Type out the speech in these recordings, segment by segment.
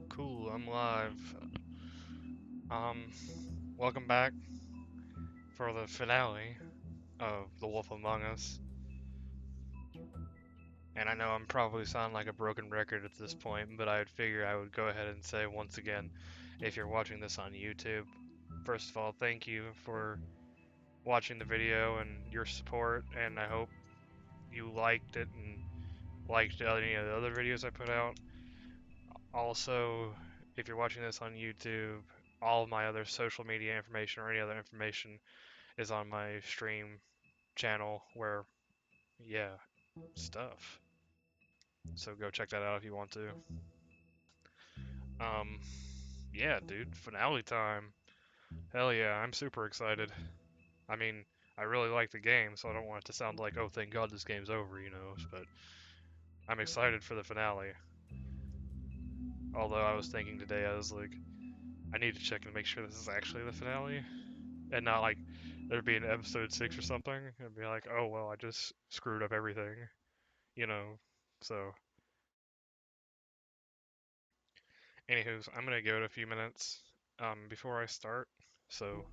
Cool, I'm live. Um, Welcome back for the finale of The Wolf Among Us. And I know I'm probably sounding like a broken record at this point, but I'd figure I would go ahead and say once again, if you're watching this on YouTube, first of all, thank you for watching the video and your support, and I hope you liked it and liked any of the other videos I put out. Also, if you're watching this on YouTube, all of my other social media information or any other information is on my stream channel where, yeah, stuff. So go check that out if you want to. Um, yeah, dude, finale time. Hell yeah, I'm super excited. I mean, I really like the game, so I don't want it to sound like, oh, thank God this game's over, but I'm excited for the finale. Although I was thinking today, I was like, I need to check and make sure this is actually the finale, and not like there'd be an episode 6 or something, and be like, oh, well, I just screwed up everything, you know? So, anywho, I'm gonna give it a few minutes before I start. So,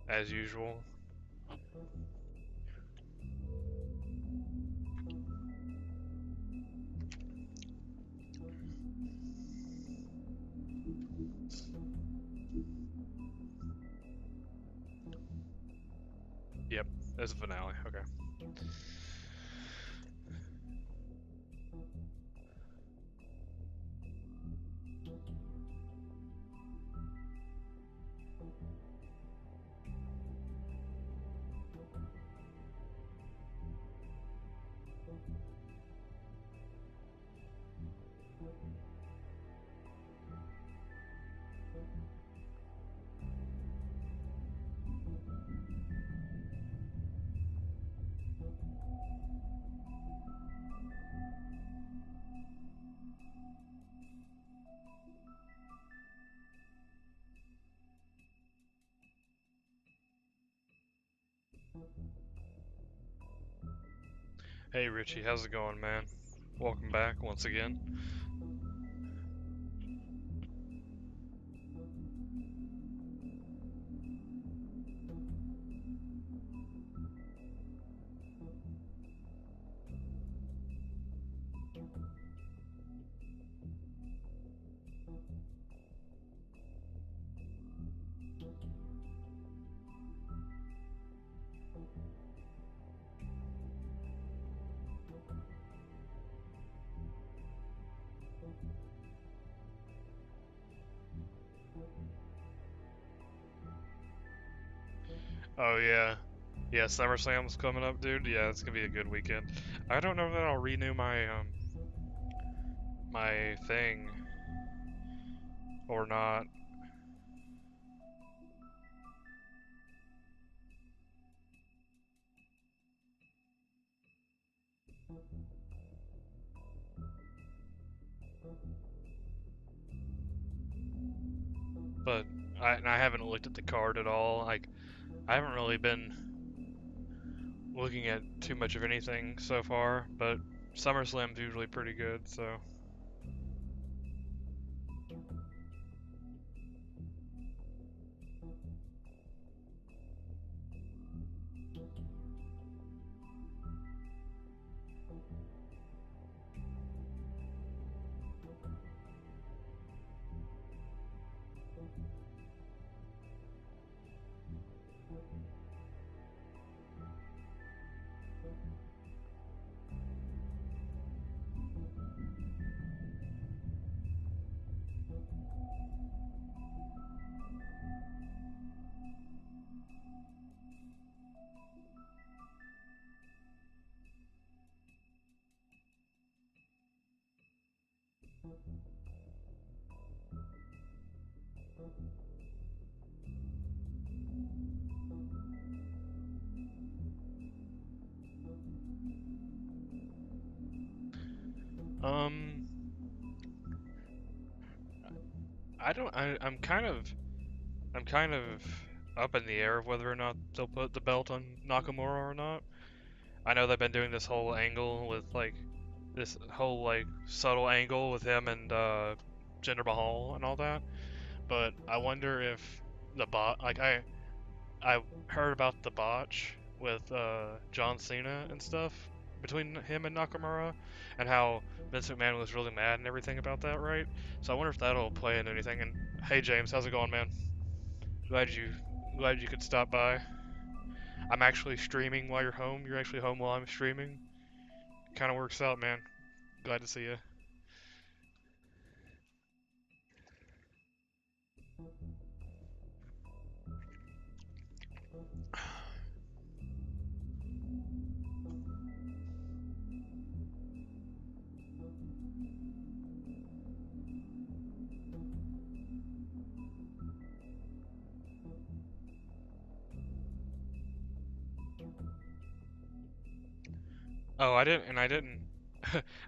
as usual, yep, there's a finale. Okay. Hey Richie, how's it going, man? Welcome back once again. Oh yeah, yeah, SummerSlam's coming up, dude. Yeah, it's gonna be a good weekend. I don't know that I'll renew my thing or not. But I haven't looked at the card at all. Like I haven't really been looking at too much of anything so far, but SummerSlam's usually pretty good, so. Um, I don't. I'm kind of up in the air of whether or not they'll put the belt on Nakamura or not. I know they've been doing this whole angle with like this whole like subtle angle with him and Jinder Mahal and all that, but I wonder if the bot like I heard about the botch with John Cena and stuff between him and Nakamura, and how Vince McMahon was really mad and everything about that, right? So I wonder if that'll play into anything. And hey, James, how's it going, man? Glad you glad you could stop by. I'm actually streaming while you're home. You're actually home while I'm streaming. Kind of works out, man. Glad to see you. Oh, I didn't.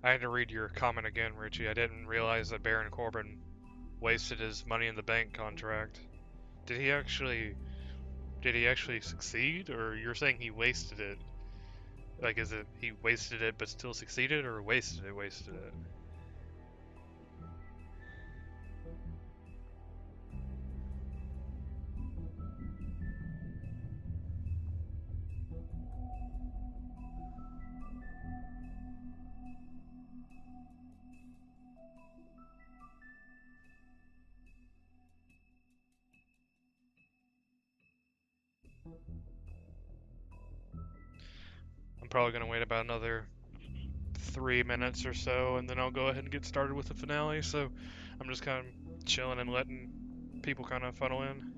I had to read your comment again, Richie. I didn't realize that Baron Corbin wasted his Money in the Bank contract. Did he actually? Did he actually succeed, or you're saying he wasted it? Like, is it he wasted it but still succeeded, or wasted it? I'm probably gonna wait about another 3 minutes or so, and then I'll go ahead and get started with the finale. So I'm just kind of chilling and letting people kind of funnel in.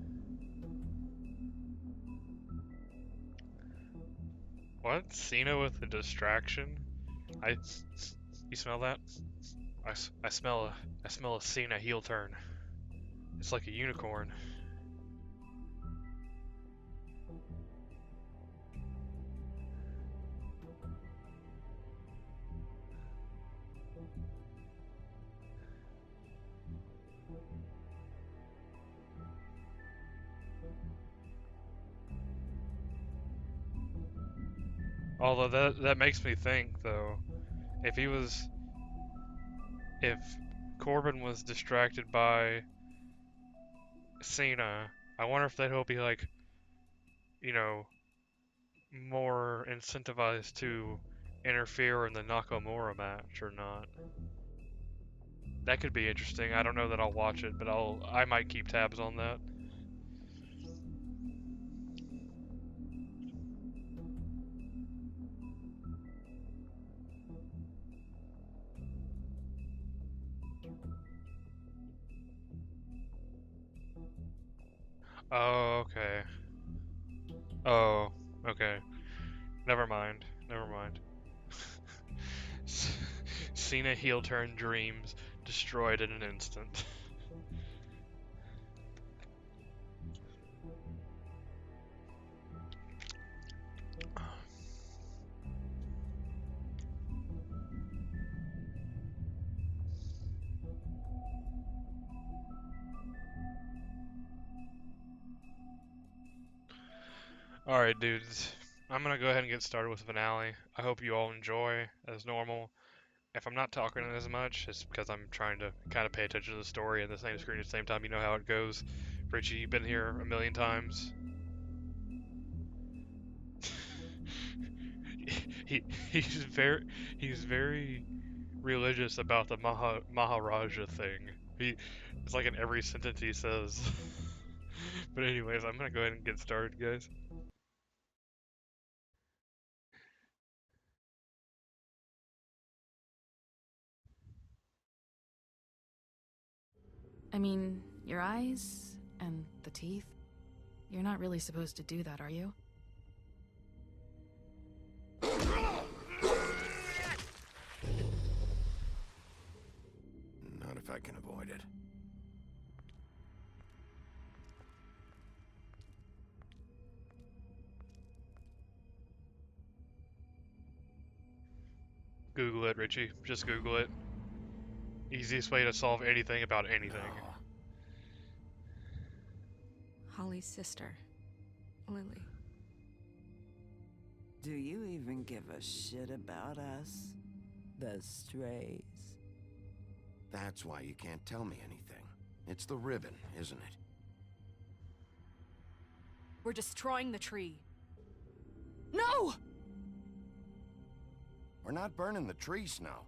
What? Cena with a distraction? I. You smell that? I smell a Cena heel turn. It's like a unicorn. Although that makes me think though, if he was if Corbin was distracted by Cena, I wonder if that he'll be like, you know, more incentivized to interfere in the Nakamura match or not. That could be interesting. I don't know that I'll watch it, but I might keep tabs on that. Oh, okay. Oh, okay. Never mind. Never mind. Cena heel turn dreams destroyed in an instant. Alright, dudes. I'm gonna go ahead and get started with the finale. I hope you all enjoy as normal. If I'm not talking as much, it's because I'm trying to kind of pay attention to the story and the same screen at the same time. You know how it goes. Richie, you've been here a million times. he he's very he's very religious about the Maharaja thing. It's like in every sentence he says. But anyways, I'm gonna go ahead and get started, guys. I mean, your eyes and the teeth. You're not really supposed to do that, are you? Not if I can avoid it. Google it, Richie. Just Google it. Easiest way to solve anything about anything. No. Holly's sister, Lily. Do you even give a shit about us? The strays? That's why you can't tell me anything. It's the ribbon, isn't it? We're destroying the tree. No! We're not burning the tree, Snow.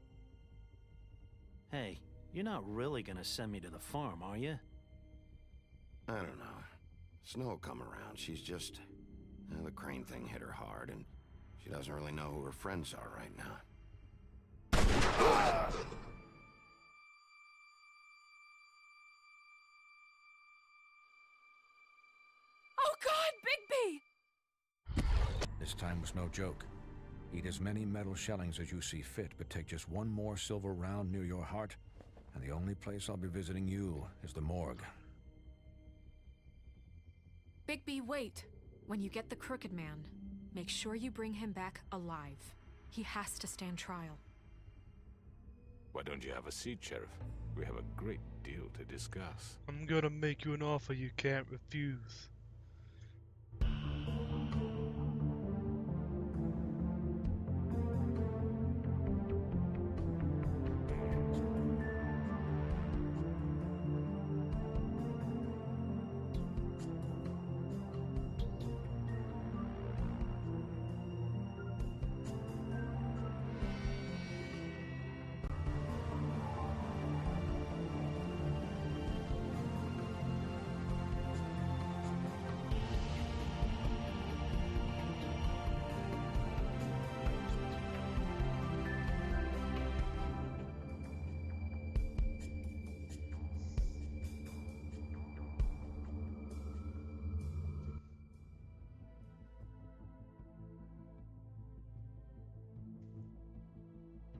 Hey, you're not really gonna send me to the farm, are you? I don't know. Snow will come around. She's just... the crane thing hit her hard, and she doesn't really know who her friends are right now. Oh God, Bigby! This time was no joke. Eat as many metal shellings as you see fit, but take just one more silver round near your heart, and the only place I'll be visiting you is the morgue. Bigby, wait. When you get the Crooked Man, make sure you bring him back alive. He has to stand trial. Why don't you have a seat, Sheriff? We have a great deal to discuss. I'm gonna make you an offer you can't refuse.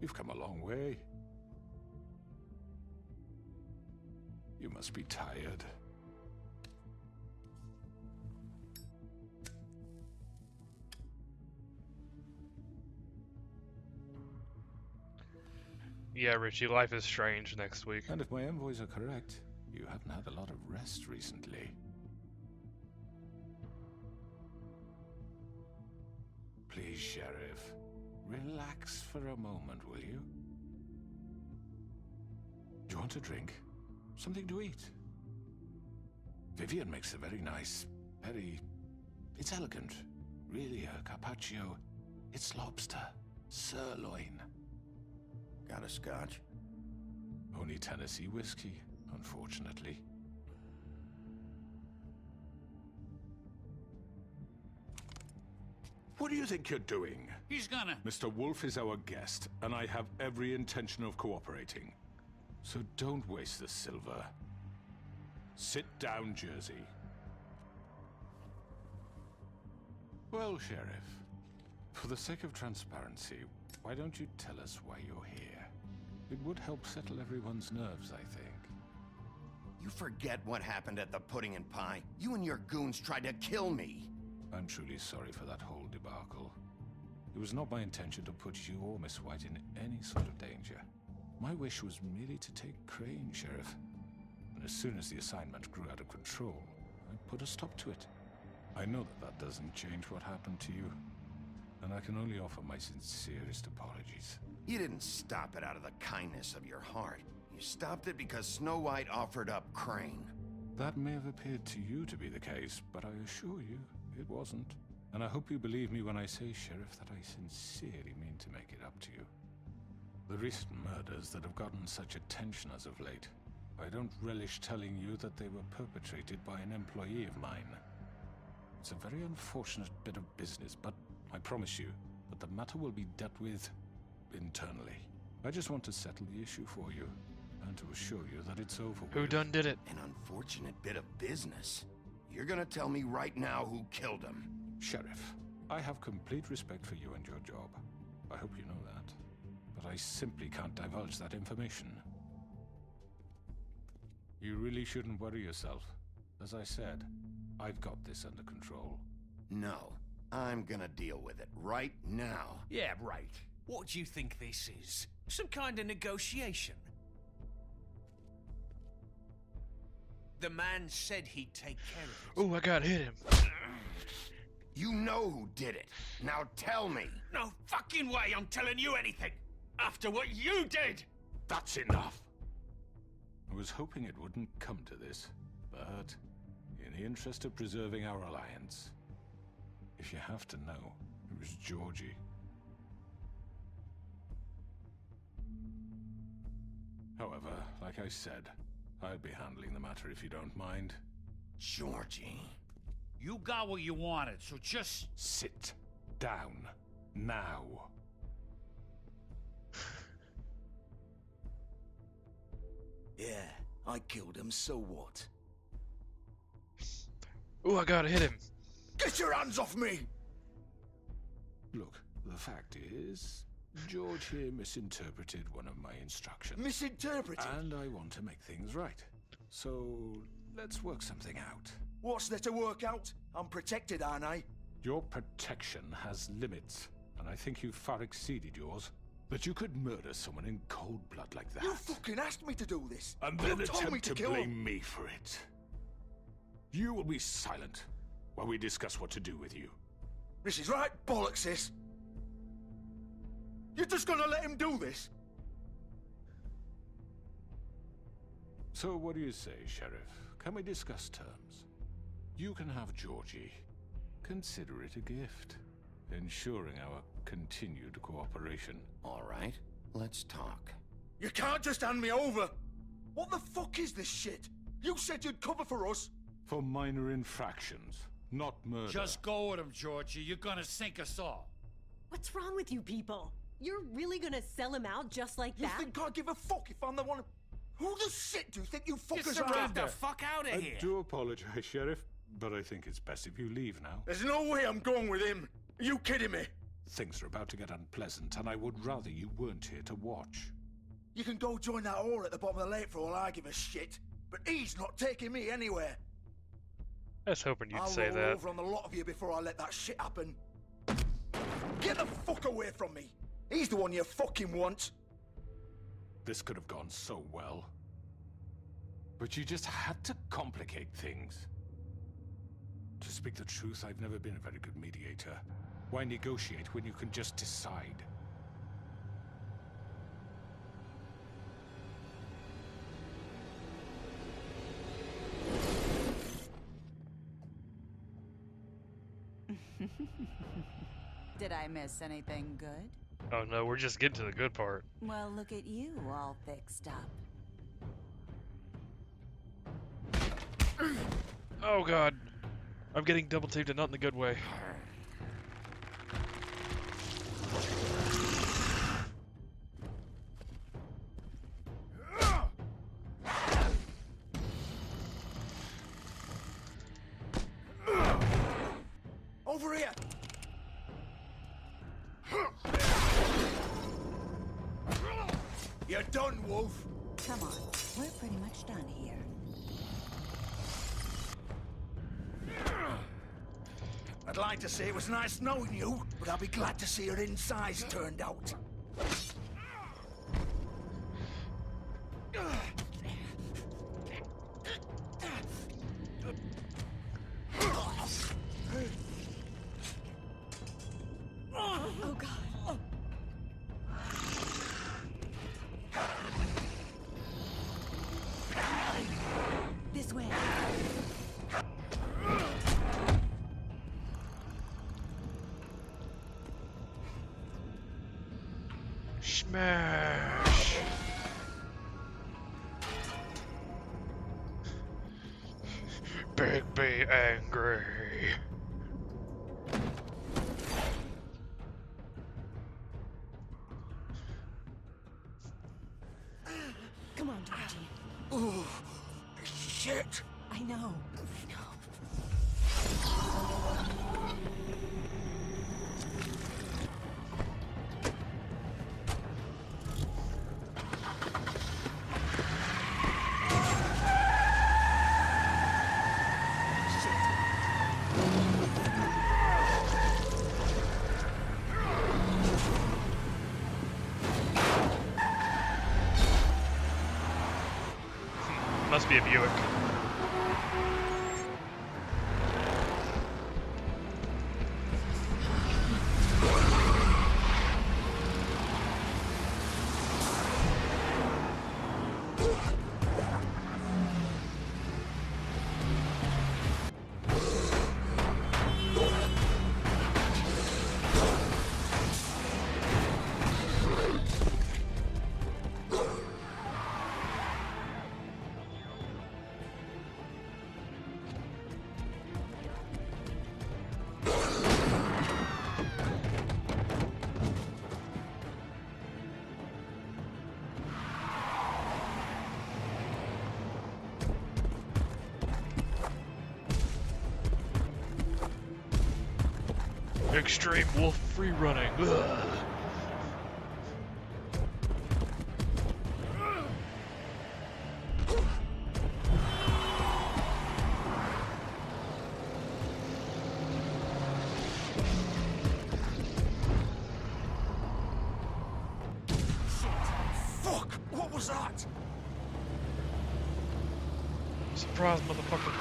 You've come a long way. You must be tired. Yeah, Richie, life is strange next week. And if my envoys are correct, you haven't had a lot of rest recently. Please, Sheriff, relax for a moment, will you? Do you want a drink? Something to eat? Vivian makes a very nice, it's elegant. Really a carpaccio. It's lobster, sirloin. Got a scotch? Only Tennessee whiskey, unfortunately. What do you think you're doing? He's gonna... Mr. Wolf is our guest, and I have every intention of cooperating. So don't waste the silver. Sit down, Jersey. Well, Sheriff, for the sake of transparency, why don't you tell us why you're here? It would help settle everyone's nerves, I think. You forget what happened at the Pudding and Pie? You and your goons tried to kill me! I'm truly sorry for that whole debacle. It was not my intention to put you or Miss White in any sort of danger. My wish was merely to take Crane, Sheriff. And as soon as the assignment grew out of control, I put a stop to it. I know that doesn't change what happened to you, and I can only offer my sincerest apologies. You didn't stop it out of the kindness of your heart. You stopped it because Snow White offered up Crane. That may have appeared to you to be the case, but I assure you, it wasn't. And I hope you believe me when I say, Sheriff, that I sincerely mean to make it up to you. The recent murders that have gotten such attention as of late, I don't relish telling you that they were perpetrated by an employee of mine. It's a very unfortunate bit of business, but I promise you that the matter will be dealt with internally. I just want to settle the issue for you, and to assure you that it's over with. Who done did it? An unfortunate bit of business. You're gonna tell me right now who killed him. Sheriff, I have complete respect for you and your job. I hope you know that. But I simply can't divulge that information. You really shouldn't worry yourself. As I said, I've got this under control. No, I'm gonna deal with it right now. Yeah, right. What do you think this is? Some kind of negotiation? The man said he'd take care of it. Oh, I got hit him. You know who did it. Now tell me. No fucking way I'm telling you anything after what you did! That's enough. I was hoping it wouldn't come to this, but in the interest of preserving our alliance, if you have to know, it was Georgie. However, like I said, I'd be handling the matter if you don't mind. Georgie. You got what you wanted, so just... Sit down. Now. Yeah, I killed him, so what? Ooh, I gotta hit him. Get your hands off me! Look, the fact is, George here misinterpreted one of my instructions. Misinterpreted? And I want to make things right. So, let's work something out. What's there to work out? I'm protected, aren't I? Your protection has limits, and I think you've far exceeded yours. But you could murder someone in cold blood like that. You fucking asked me to do this! And You then told me attempt to to kill blame him. me for it. You will be silent while we discuss what to do with you. This is right bollocks, this! You're just gonna let him do this? So what do you say, Sheriff? Can we discuss terms? You can have Georgie. Consider it a gift, ensuring our continued cooperation. All right, let's talk. You can't just hand me over! What the fuck is this shit? You said you'd cover for us! For minor infractions, not murder. Just go with him, Georgie. You're gonna sink us all. What's wrong with you people? You're really gonna sell him out just like You that? think I give a fuck if I'm the one... Who the shit do you think you fuckers are? Get the fuck out of I here! do apologize, Sheriff, but I think it's best if you leave now. There's no way I'm going with him. Are you kidding me? Things are about to get unpleasant, and I would rather you weren't here to watch. You can go join that whore at the bottom of the lake for all I give a shit. But he's not taking me anywhere. I was hoping you'd I'll say roll that. over on the lot of you before I let that shit happen. Get the fuck away from me. He's the one you fucking want. This could have gone so well. But you just had to complicate things. To speak the truth, I've never been a very good mediator. Why negotiate when you can just decide? Did I miss anything good? Oh no, we're just getting to the good part. Well, look at you, all fixed up. Oh god. I'm getting double taped and not in the good way. Over here. You're done, Wolf. Come on, we're pretty much done here. I'd like to say it was nice knowing you, but I'll be glad to see your insides turned out. Oh god. This way. Smash! Big be angry. Come on, Georgie. Oh, shit. I know. Must be a Buick. Extreme wolf free running. Ugh. Fuck! What was that? Surprise, motherfucker.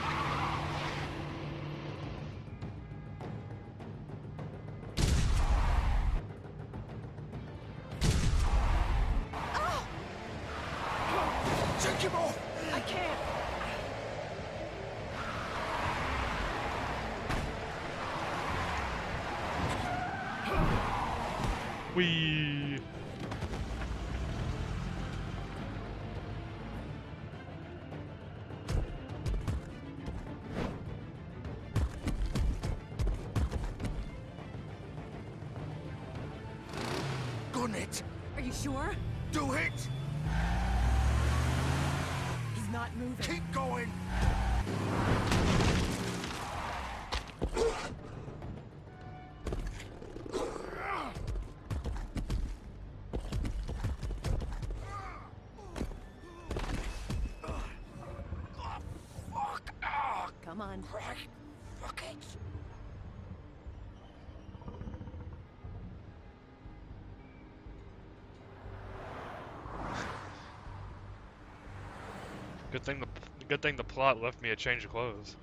Take him off! I can't. Wee. Gun it! Are you sure? Do it! He's not moving. Keep going! Come on. Fuck it! Good thing the plot left me a change of clothes.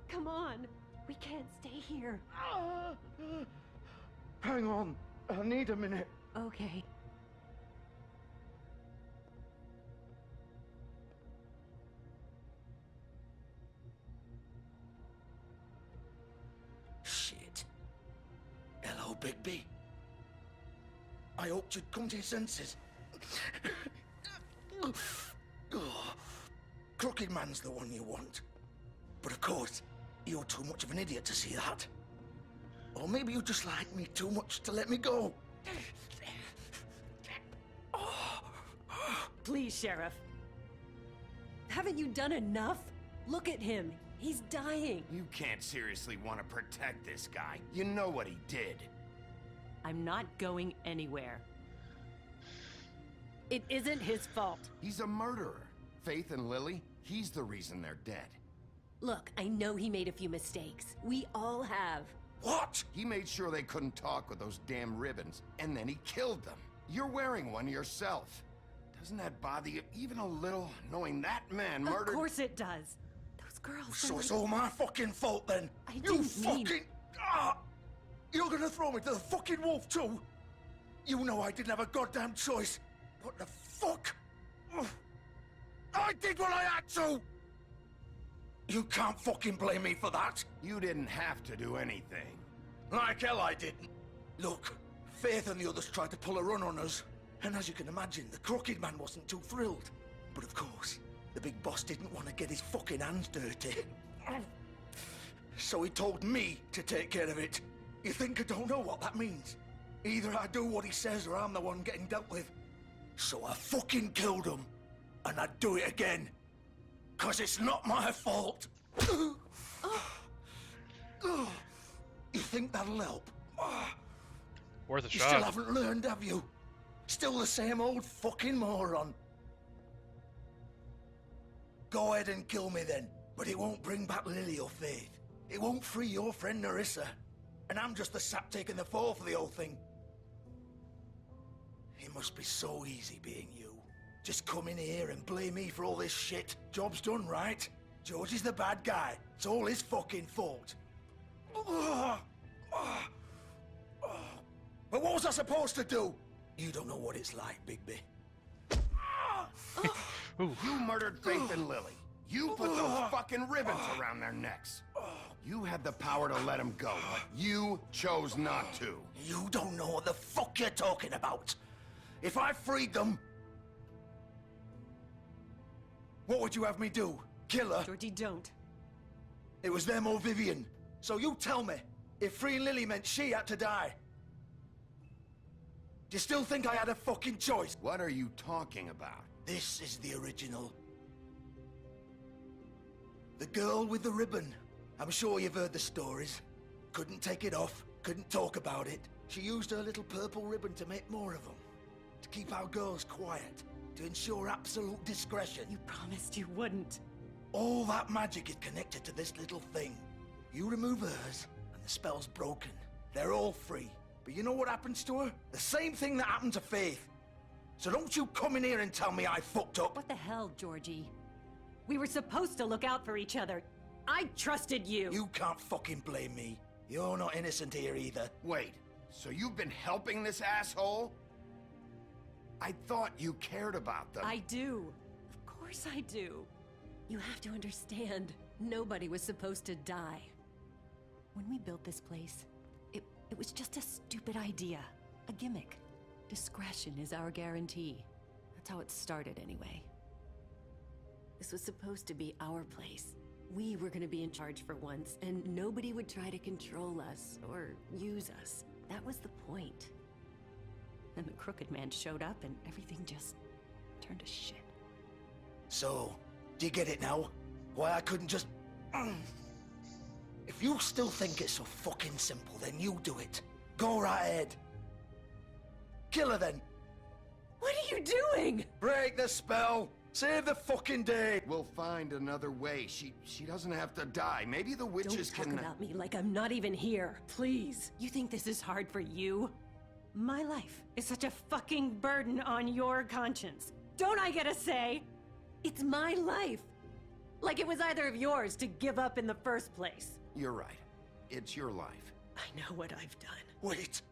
Come on. We can't stay here. Hang on. I need a minute. Okay. Shit. Hello, Bigby. I hoped you'd come to your senses. Crooked Man's the one you want. But of course, you're too much of an idiot to see that. Or maybe you just like me too much to let me go. Please, Sheriff. Haven't you done enough? Look at him. He's dying. You can't seriously want to protect this guy. You know what he did. I'm not going anywhere. It isn't his fault. He's a murderer. Faith and Lily, he's the reason they're dead. Look, I know he made a few mistakes. We all have. What? He made sure they couldn't talk with those damn ribbons, and then he killed them. You're wearing one yourself. Doesn't that bother you even a little, knowing that man murdered— Of course it does. Those girls So are it's like— all my fucking fault then? I You didn't mean— fucking... You're gonna throw me to the fucking wolf too? You know I didn't have a goddamn choice. What the fuck? I did what I had to! You can't fucking blame me for that. You didn't have to do anything. Like hell I didn't. Look, Faith and the others tried to pull a run on us. And as you can imagine, the Crooked Man wasn't too thrilled. But of course, the big boss didn't want to get his fucking hands dirty. So he told me to take care of it. You think I don't know what that means? Either I do what he says or I'm the one getting dealt with. So I fucking killed him. And I'd do it again. 'Cause it's not my fault. You think that'll help? Worth a You shot. still haven't learned, have you? Still the same old fucking moron. Go ahead and kill me then, but it won't bring back Lily or Faith. It won't free your friend Narissa. And I'm just the sap taking the fall for the whole thing. It must be so easy being you. Just come in here and blame me for all this shit. Job's done, right? George is the bad guy. It's all his fucking fault. But what was I supposed to do? You don't know what it's like, Bigby. You murdered Faith and Lily. You put those fucking ribbons around their necks. You had the power to let him go, but you chose not to. You don't know what the fuck you're talking about. If I freed them... What would you have me do? Kill her? Georgie, don't. It was them or Vivian. So you tell me, if freeing Lily meant she had to die, do you still think I had a fucking choice? What are you talking about? This is the original. The girl with the ribbon. I'm sure you've heard the stories. Couldn't take it off, couldn't talk about it. She used her little purple ribbon to make more of them. To keep our girls quiet. To ensure absolute discretion. You promised you wouldn't. All that magic is connected to this little thing. You remove hers, and the spell's broken. They're all free. But you know what happens to her? The same thing that happened to Faith. So don't you come in here and tell me I fucked up. What the hell, Georgie? We were supposed to look out for each other. I trusted you. You can't fucking blame me. You're not innocent here either. Wait, so you've been helping this asshole? I thought you cared about them. I do. Of course I do. You have to understand, nobody was supposed to die. When we built this place, it was just a stupid idea. A gimmick. Discretion is our guarantee. That's how it started anyway. This was supposed to be our place. We were gonna be in charge for once, and nobody would try to control us or use us. That was the point. Then the Crooked Man showed up and everything just turned to shit. So, do you get it now? Why I couldn't just... If you still think it's so fucking simple, then you do it. Go right ahead. Kill her then. What are you doing? Break the spell. Save the fucking day. We'll find another way. She doesn't have to die. Maybe the witches Don't can... talk about me like I'm not even here, please. You think this is hard for you? My life is such a fucking burden on your conscience. Don't I get a say? It's my life. Like it was either of yours to give up in the first place. You're right. It's your life. I know what I've done. Wait.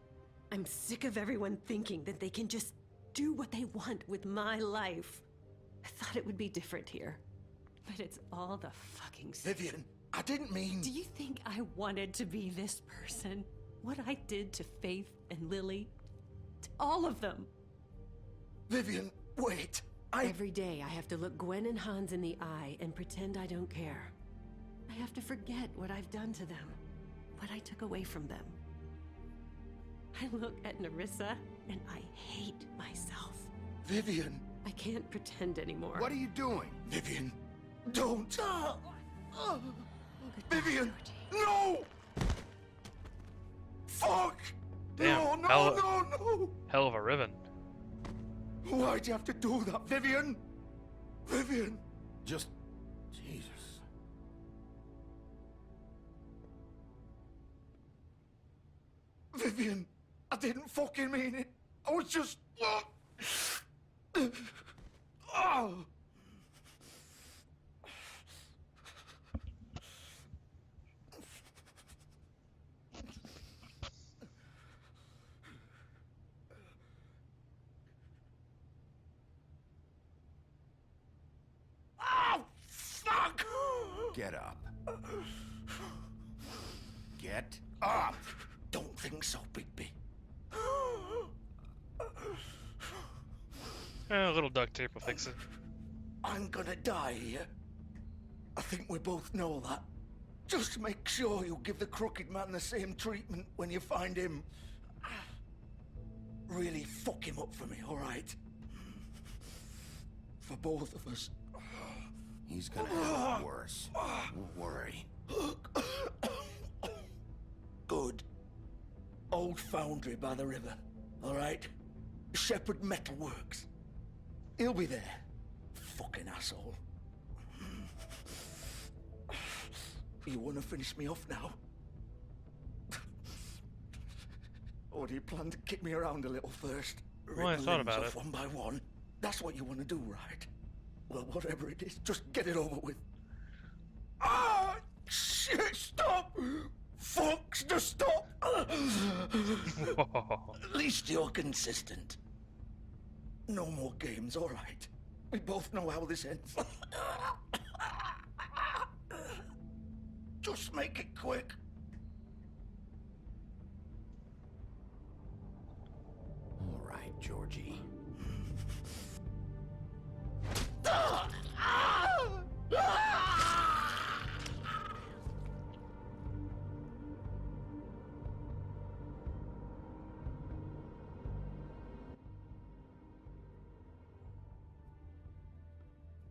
I'm sick of everyone thinking that they can just do what they want with my life. I thought it would be different here. But it's all the fucking same. Vivian, I didn't mean... Do you think I wanted to be this person? What I did to Faith and Lily? To all of them? Vivian, wait. Every day I have to look Gwen and Hans in the eye and pretend I don't care. I have to forget what I've done to them. What I took away from them. I look at Nerissa and I hate myself. Vivian. I can't pretend anymore. What are you doing? Vivian, don't. Vivian, no! Fuck! Damn, No! Hell of a ribbon. Why'd you have to do that, Vivian? Vivian! Just... Jesus. Vivian, I didn't fucking mean it. I was just... Oh. Oh, fuck! Get up. Get up! Don't think so, Bigby. A little duct tape will fix it. I'm gonna die here. I think we both know that. Just make sure you give the Crooked Man the same treatment when you find him. Really fuck him up for me, alright? For both of us. He's gonna have it worse. Don't worry. Good. Old foundry by the river, alright? Shepherd Metalworks. He'll be there. Fucking asshole. You wanna finish me off now? Or do you plan to kick me around a little first? Well, I thought about it. One by one. That's what you wanna do, right? Well, whatever it is, just get it over with. Ah! Shit, stop! Fuck, just stop! At least you're consistent. No more games, alright? We both know how this ends. Just make it quick. All right, Georgie.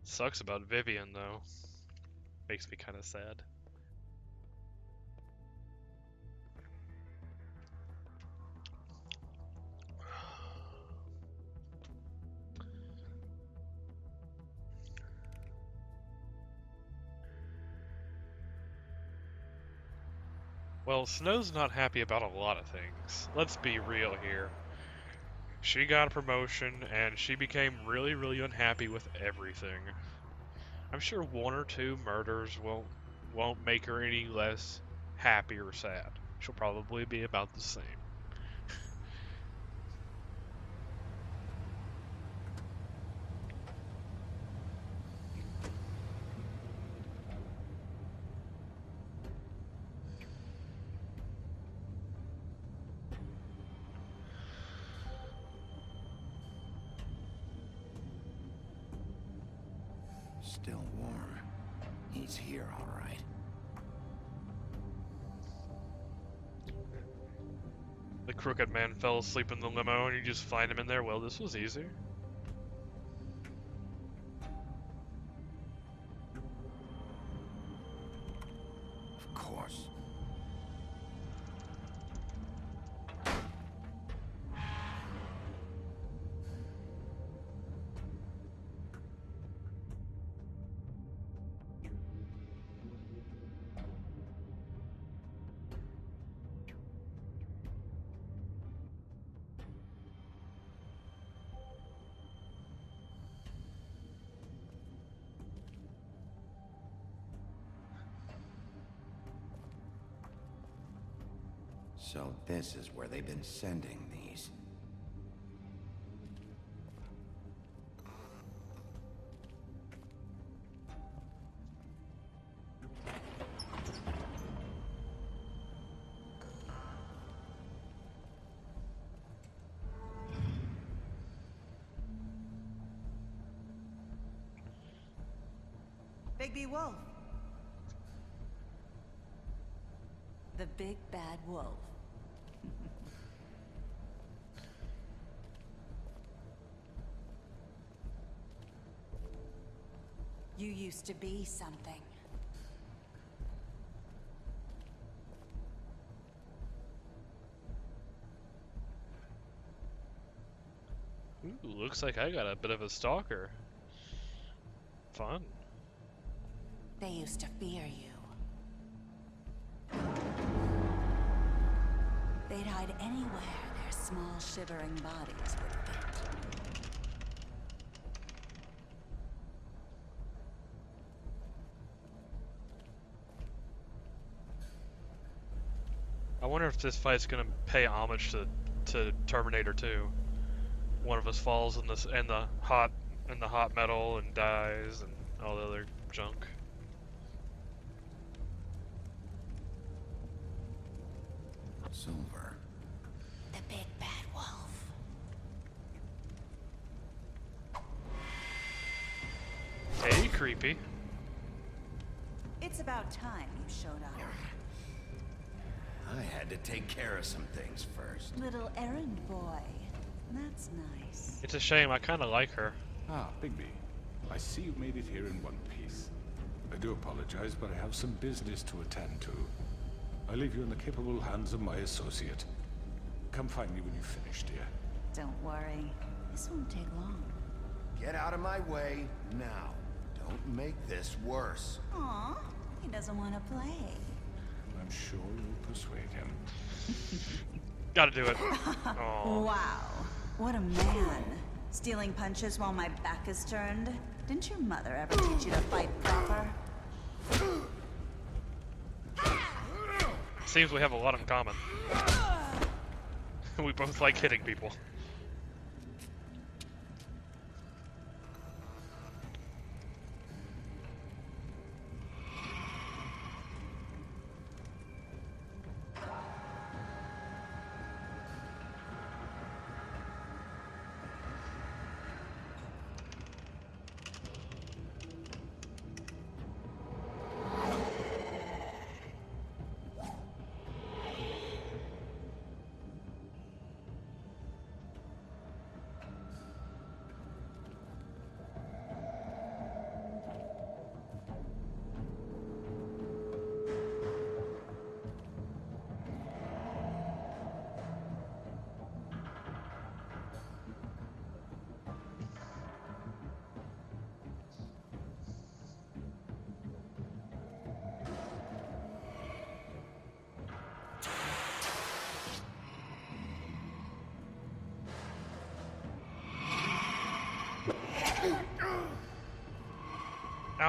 Sucks about Vivian, though. Makes me kind of sad. Well, Snow's not happy about a lot of things. Let's be real here. She got a promotion, and she became really, really unhappy with everything. I'm sure one or two murders won't make her any less happy or sad. She'll probably be about the same. Still warm. He's here, all right. The crooked man fell asleep in the limo and you just find him in there. Well, this was easy. Of course. So this is where they've been sending these. Bigby Wolf. The big bad wolf. You used to be something. Ooh, looks like I got a bit of a stalker. Fun. They used to fear you. They'd hide anywhere their small, shivering bodies would fit. I wonder if this fight's gonna pay homage to Terminator 2. One of us falls in the hot metal and dies and all the other junk. Silver. The big bad wolf. Hey, creepy. It's about time you showed up. I had to take care of some things first. Little errand boy. That's nice. It's a shame. I kind of like her. Ah, Bigby. I see you made it here in one piece. I do apologize, but I have some business to attend to. I leave you in the capable hands of my associate. Come find me when you've finished, dear. Don't worry. This won't take long. Get out of my way now. Don't make this worse. Aw, he doesn't want to play. I'm sure you'll persuade him. Gotta do it. Aww. Wow, what a man. Stealing punches while my back is turned? Didn't your mother ever teach you to fight proper? Seems we have a lot in common. We both like hitting people.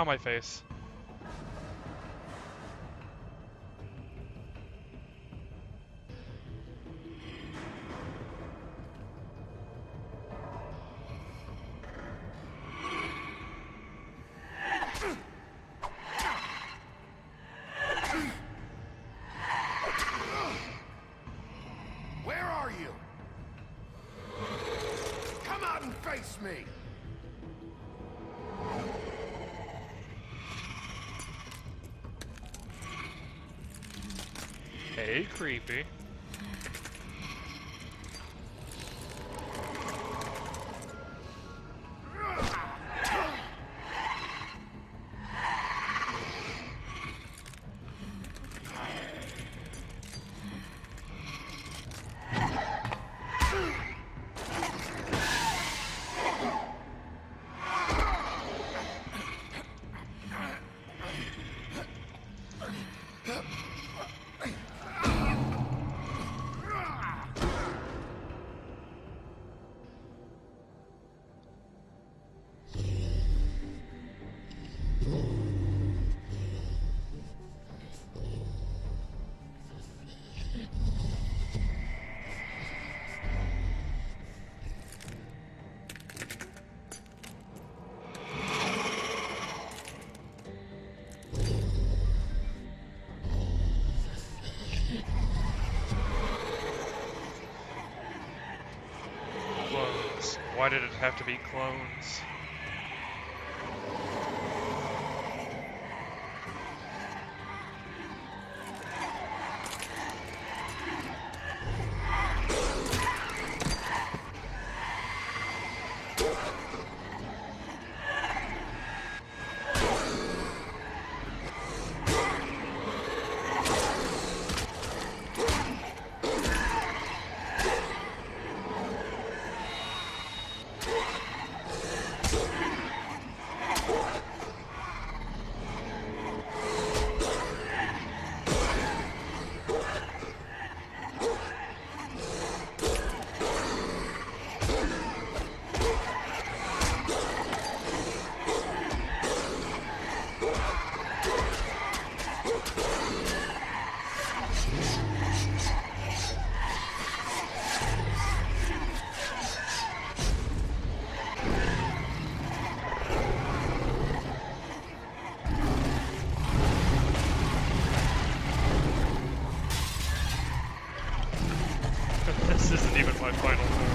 Ow, my face. Where are you? Come out and face me! Hey, creepy. Clones. Why did it have to be clones? This isn't even my final form.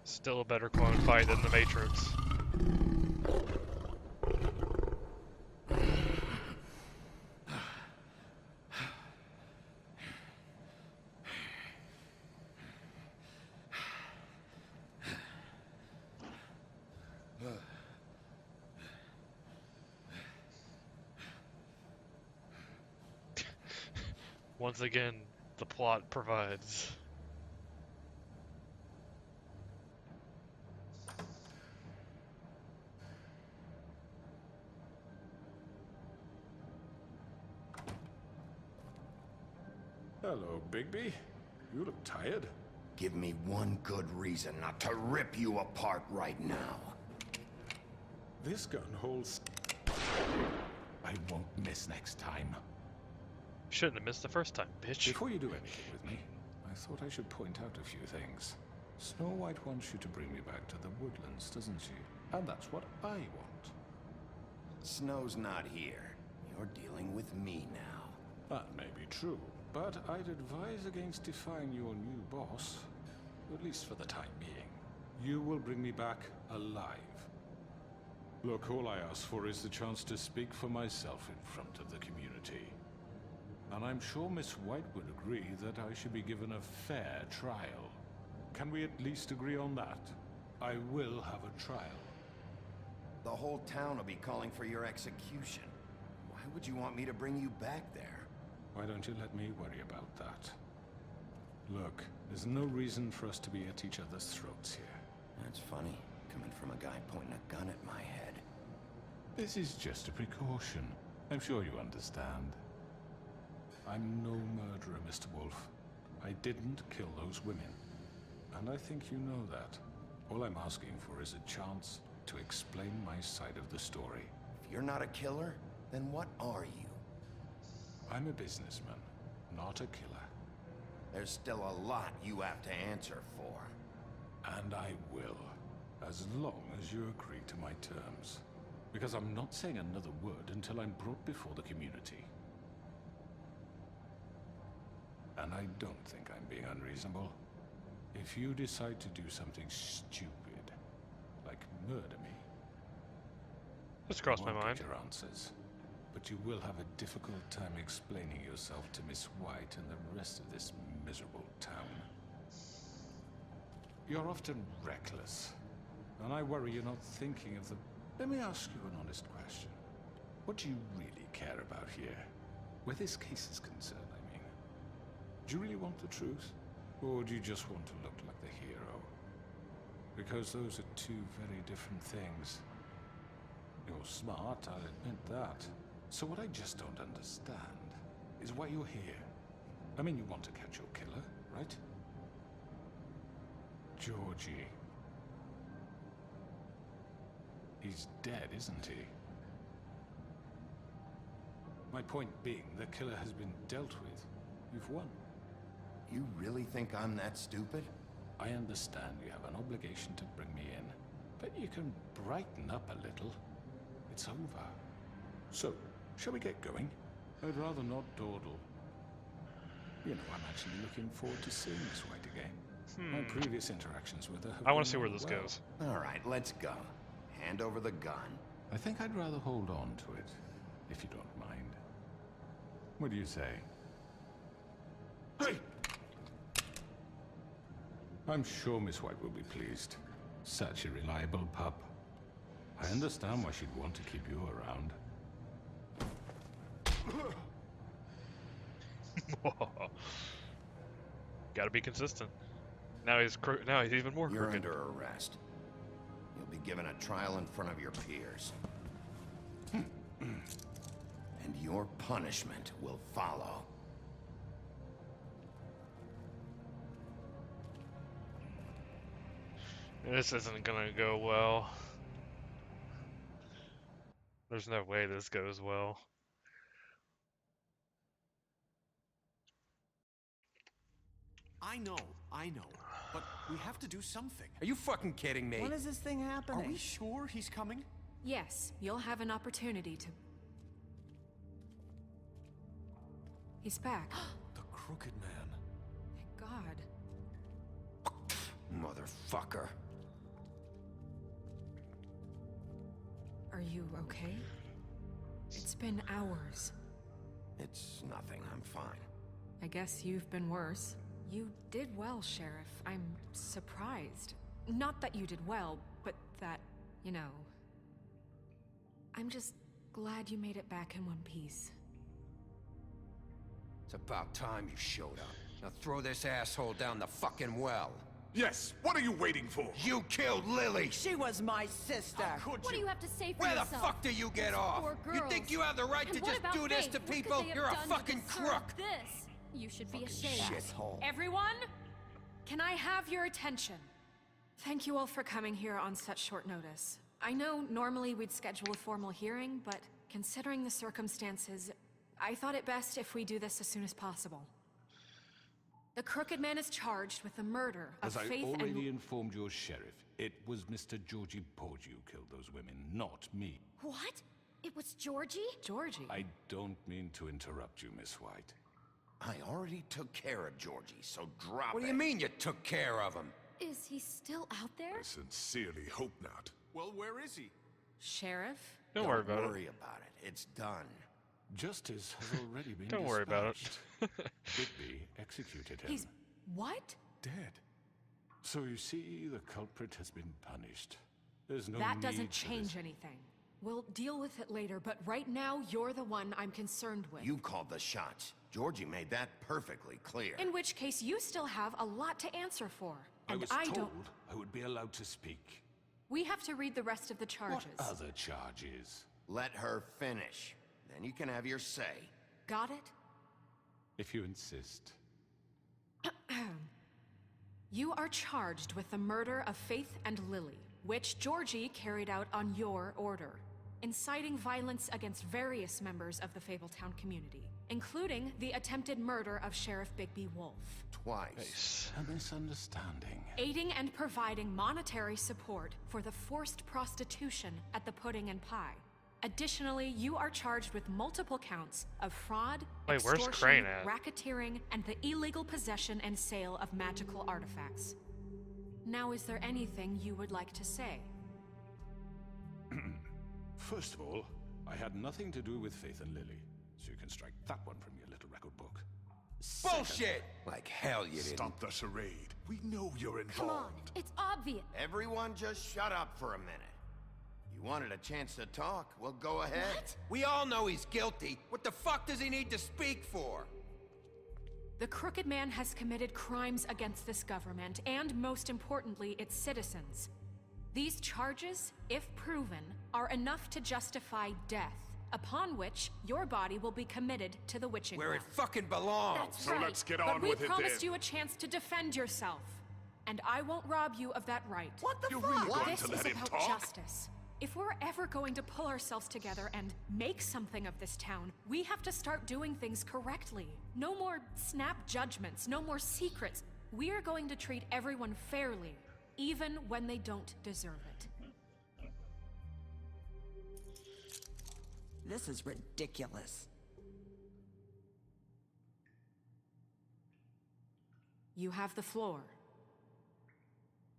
Still a better clone fight than the Matrix. Once again, the plot provides. Hello, Bigby. You look tired. Give me one good reason not to rip you apart right now. This gun holds... I won't miss next time. Shouldn't have missed the first time, bitch. Before you do anything with me, I thought I should point out a few things. Snow White wants you to bring me back to the woodlands, doesn't she? And that's what I want. Snow's not here. You're dealing with me now. That may be true, but I'd advise against defying your new boss, at least for the time being. You will bring me back alive. Look, all I ask for is the chance to speak for myself in front of the community. And I'm sure Miss White would agree that I should be given a fair trial. Can we at least agree on that? I will have a trial. The whole town will be calling for your execution. Why would you want me to bring you back there? Why don't you let me worry about that? Look, there's no reason for us to be at each other's throats here. That's funny, coming from a guy pointing a gun at my head. This is just a precaution. I'm sure you understand. I'm no murderer, Mr. Wolf. I didn't kill those women. And I think you know that. All I'm asking for is a chance to explain my side of the story. If you're not a killer, then what are you? I'm a businessman, not a killer. There's still a lot you have to answer for. And I will, as long as you agree to my terms. Because I'm not saying another word until I'm brought before the community. And I don't think I'm being unreasonable. If you decide to do something stupid, like murder me, This crossed my you won't mind. get your answers. But you will have a difficult time explaining yourself to Miss White and the rest of this miserable town. You're often reckless, and I worry you're not thinking of the... Let me ask you an honest question. What do you really care about here? Where this case is concerned, I mean. Do you really want the truth? Or do you just want to look like the hero? Because those are two very different things. You're smart, I'll admit that. So what I just don't understand is why you're here. I mean, you want to catch your killer, right? Georgie. He's dead, isn't he? My point being, the killer has been dealt with. You've won. You really think I'm that stupid? I understand you have an obligation to bring me in, but you can brighten up a little. It's over. So, shall we get going? I'd rather not dawdle. You know, I'm actually looking forward to seeing Miss White again. My previous interactions with her have I want to been see where all this well. goes. All right, let's go. Hand over the gun. I think I'd rather hold on to it, if you don't mind. What do you say? Hey! I'm sure Miss White will be pleased. Such a reliable pup. I understand why she'd want to keep you around. Gotta be consistent. Now he's even more You're crooked. under arrest. You'll be given a trial in front of your peers. And your punishment will follow. This isn't gonna go well. There's no way this goes well. I know. But we have to do something. Are you fucking kidding me? When is this thing happening? Are we sure he's coming? Yes, you'll have an opportunity to... He's back. The Crooked Man. Thank God. Motherfucker. Are you okay? It's been hours. It's nothing, I'm fine. I guess you've been worse. You did well, Sheriff. I'm surprised. Not that you did well, but that, you know... I'm just glad you made it back in one piece. It's about time you showed up. Now throw this asshole down the fucking well. Yes, what are you waiting for? You killed Lily! She was my sister. What do you have to say for Where yourself? the fuck do you get It's off? 4 You girls. think you have the right And to what just about do this Faith? to What could people? they have You're a done to fucking deserve crook! This? You should be ashamed. Shithole. Everyone, can I have your attention? Thank you all for coming here on such short notice. I know normally we'd schedule a formal hearing, but considering the circumstances, I thought it best if we do this as soon as possible. The Crooked Man is charged with the murder of As I Faith already and... informed your sheriff, it was Mr. Georgie Porgy who killed those women, not me. What? It was Georgie? Georgie? I don't mean to interrupt you, Miss White. I already took care of Georgie, so drop What do you mean you took care of him? Is he still out there? I sincerely hope not. Well, where is he? Sheriff? Don't worry about worry about it. It's done. Justice has already been Don't worry about it. Bigby executed him. He's... what? Dead. So you see, the culprit has been punished. There's no That need doesn't for change this. anything. We'll deal with it later, but right now, you're the one I'm concerned with. You called the shots. Georgie made that perfectly clear. In which case, you still have a lot to answer for. I And was I told don't... I would be allowed to speak. We have to read the rest of the charges. What other charges? Let her finish. Then you can have your say. Got it? If you insist. You are charged with the murder of Faith and Lily, which Georgie carried out on your order, inciting violence against various members of the Fabletown community, including the attempted murder of Sheriff Bigby Wolf. Twice. A misunderstanding. Aiding and providing monetary support for the forced prostitution at the Pudding and Pie. Additionally, you are charged with multiple counts of fraud, Wait, where's extortion, Crane at? racketeering, and the illegal possession and sale of magical artifacts. Now, is there anything you would like to say? First of all, I had nothing to do with Faith and Lily, so you can strike that one from your little record book. Bullshit! Like hell you didn't. Stop the charade. We know you're involved. Come on, it's obvious. Everyone just shut up for a minute. You wanted a chance to talk? Well, go ahead. What? We all know he's guilty. What the fuck does he need to speak for? The Crooked Man has committed crimes against this government, and most importantly, its citizens. These charges, if proven, are enough to justify death, upon which your body will be committed to the witching Where well. it fucking belongs. That's So right. let's get on but with we it promised then. you a chance to defend yourself, and I won't rob you of that right. What the You're fuck? really going This to is let him about talk? justice. If we're ever going to pull ourselves together and make something of this town, we have to start doing things correctly. No more snap judgments, no more secrets. We are going to treat everyone fairly, even when they don't deserve it. This is ridiculous. You have the floor.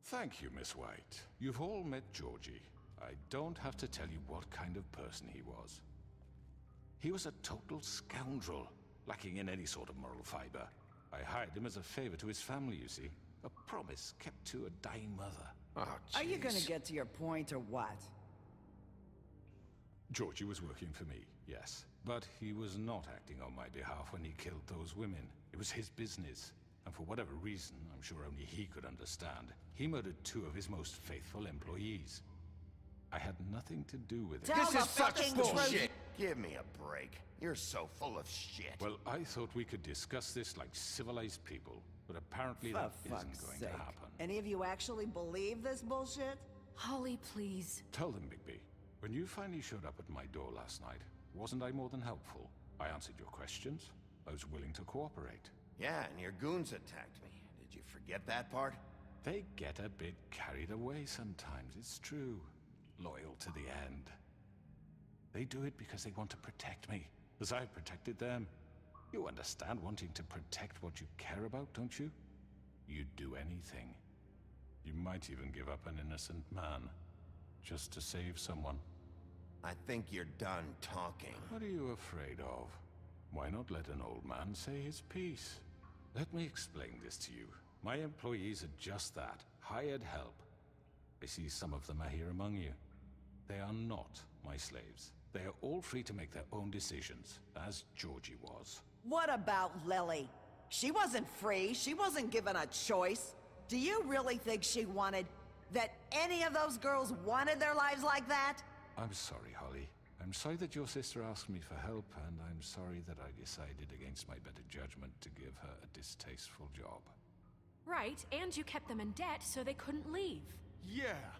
Thank you, Miss White. You've all met Georgie. I don't have to tell you what kind of person he was. He was a total scoundrel, lacking in any sort of moral fiber. I hired him as a favor to his family, you see. A promise kept to a dying mother. Oh, Are you gonna jeez. get to your point or what? Georgie was working for me, yes. But he was not acting on my behalf when he killed those women. It was his business. And for whatever reason, I'm sure only he could understand, he murdered 2 of his most faithful employees. I had nothing to do with it. Tell This is the such fucking bullshit! truth. Give me a break. You're so full of shit. Well, I thought we could discuss this like civilized people, but apparently For that fuck's isn't going sake. to happen. Any of you actually believe this bullshit? Holly, please. Tell them, Bigby, when you finally showed up at my door last night, wasn't I more than helpful? I answered your questions. I was willing to cooperate. Yeah, and your goons attacked me. Did you forget that part? They get a bit carried away sometimes, it's true. Loyal to the end. They do it because they want to protect me, as I've protected them. You understand wanting to protect what you care about, don't you? You'd do anything. You might even give up an innocent man, just to save someone. I think you're done talking. What are you afraid of? Why not let an old man say his piece? Let me explain this to you. My employees are just that, hired help. I see some of them are here among you. They are not my slaves. They are all free to make their own decisions, as Georgie was. What about Lily? She wasn't free. She wasn't given a choice. Do you really think she wanted... that any of those girls wanted their lives like that? I'm sorry, Holly. I'm sorry that your sister asked me for help, and I'm sorry that I decided against my better judgment to give her a distasteful job. Right, and you kept them in debt so they couldn't leave. Yeah,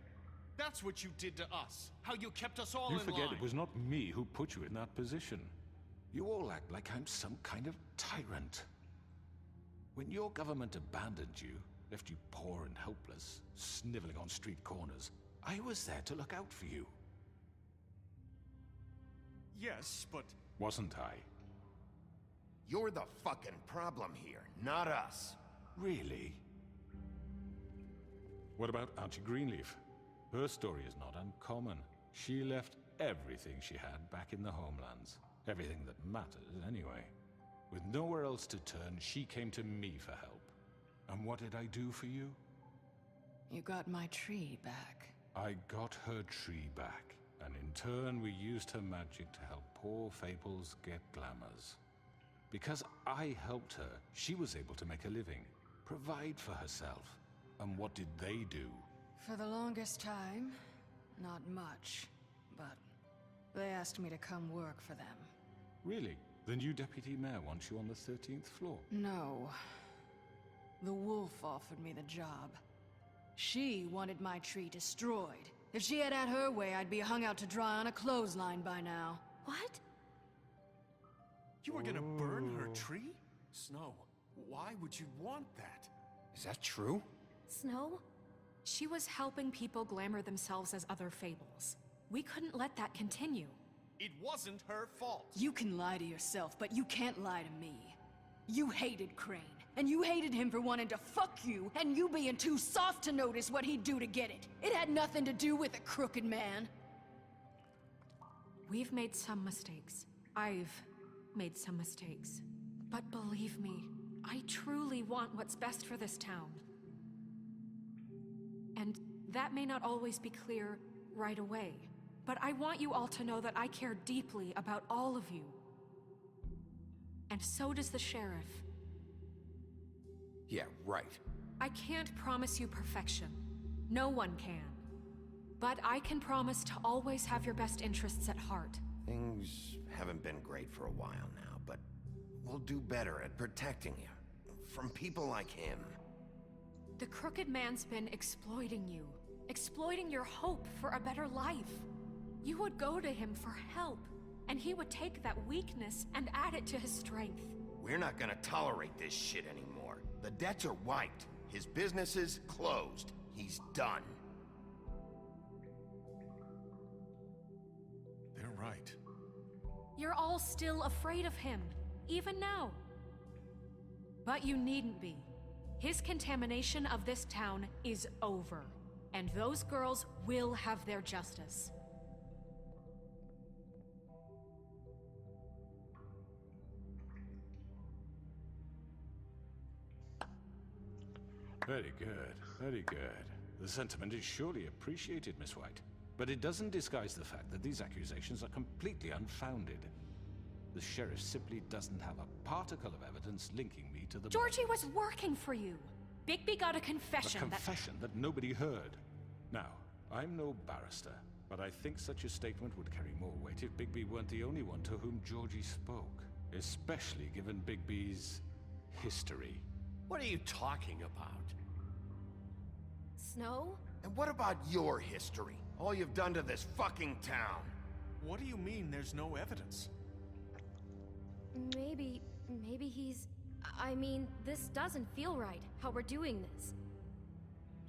that's what you did to us. How you kept us all in line. You forget it was not me who put you in that position. You all act like I'm some kind of tyrant. When your government abandoned you, left you poor and helpless, sniveling on street corners, I was there to look out for you. Yes, but... Wasn't I? You're the fucking problem here, not us. Really? What about Auntie Greenleaf? Her story is not uncommon. She left everything she had back in the homelands. Everything that matters, anyway. With nowhere else to turn, she came to me for help. And what did I do for you? You got my tree back. I got her tree back, and in turn we used her magic to help poor Fables get glamours. Because I helped her, she was able to make a living, provide for herself. And what did they do? For the longest time, not much, but they asked me to come work for them. Really? The new deputy mayor wants you on the 13th floor? No. The wolf offered me the job. She wanted my tree destroyed. If she had her way, I'd be hung out to dry on a clothesline by now. What? You were gonna burn her tree? Snow, why would you want that? Is that true? Snow? She was helping people glamour themselves as other Fables. We couldn't let that continue. It wasn't her fault. You can lie to yourself, but you can't lie to me. You hated Crane, and you hated him for wanting to fuck you, and you being too soft to notice what he'd do to get it. It had nothing to do with a crooked man. We've made some mistakes. I've made some mistakes. But believe me, I truly want what's best for this town. And that may not always be clear right away. But I want you all to know that I care deeply about all of you. And so does the sheriff. Yeah, right. I can't promise you perfection. No one can. But I can promise to always have your best interests at heart. Things haven't been great for a while now, but we'll do better at protecting you. From people like him. The crooked man's been exploiting you. Exploiting your hope for a better life. You would go to him for help, and he would take that weakness and add it to his strength. We're not gonna tolerate this shit anymore. The debts are wiped. His business is closed. He's done. They're right. You're all still afraid of him, even now. But you needn't be. His contamination of this town is over, and those girls will have their justice. Very good, very good. The sentiment is surely appreciated, Miss White. But it doesn't disguise the fact that these accusations are completely unfounded. The sheriff simply doesn't have a particle of evidence linking me to the... Georgie was working for you. Bigby got a confession A confession that nobody heard. Now, I'm no barrister, but I think such a statement would carry more weight if Bigby weren't the only one to whom Georgie spoke. Especially given Bigby's history. What are you talking about? Snow? And what about your history? All you've done to this fucking town. What do you mean there's no evidence? Maybe he's... I mean, this doesn't feel right, how we're doing this.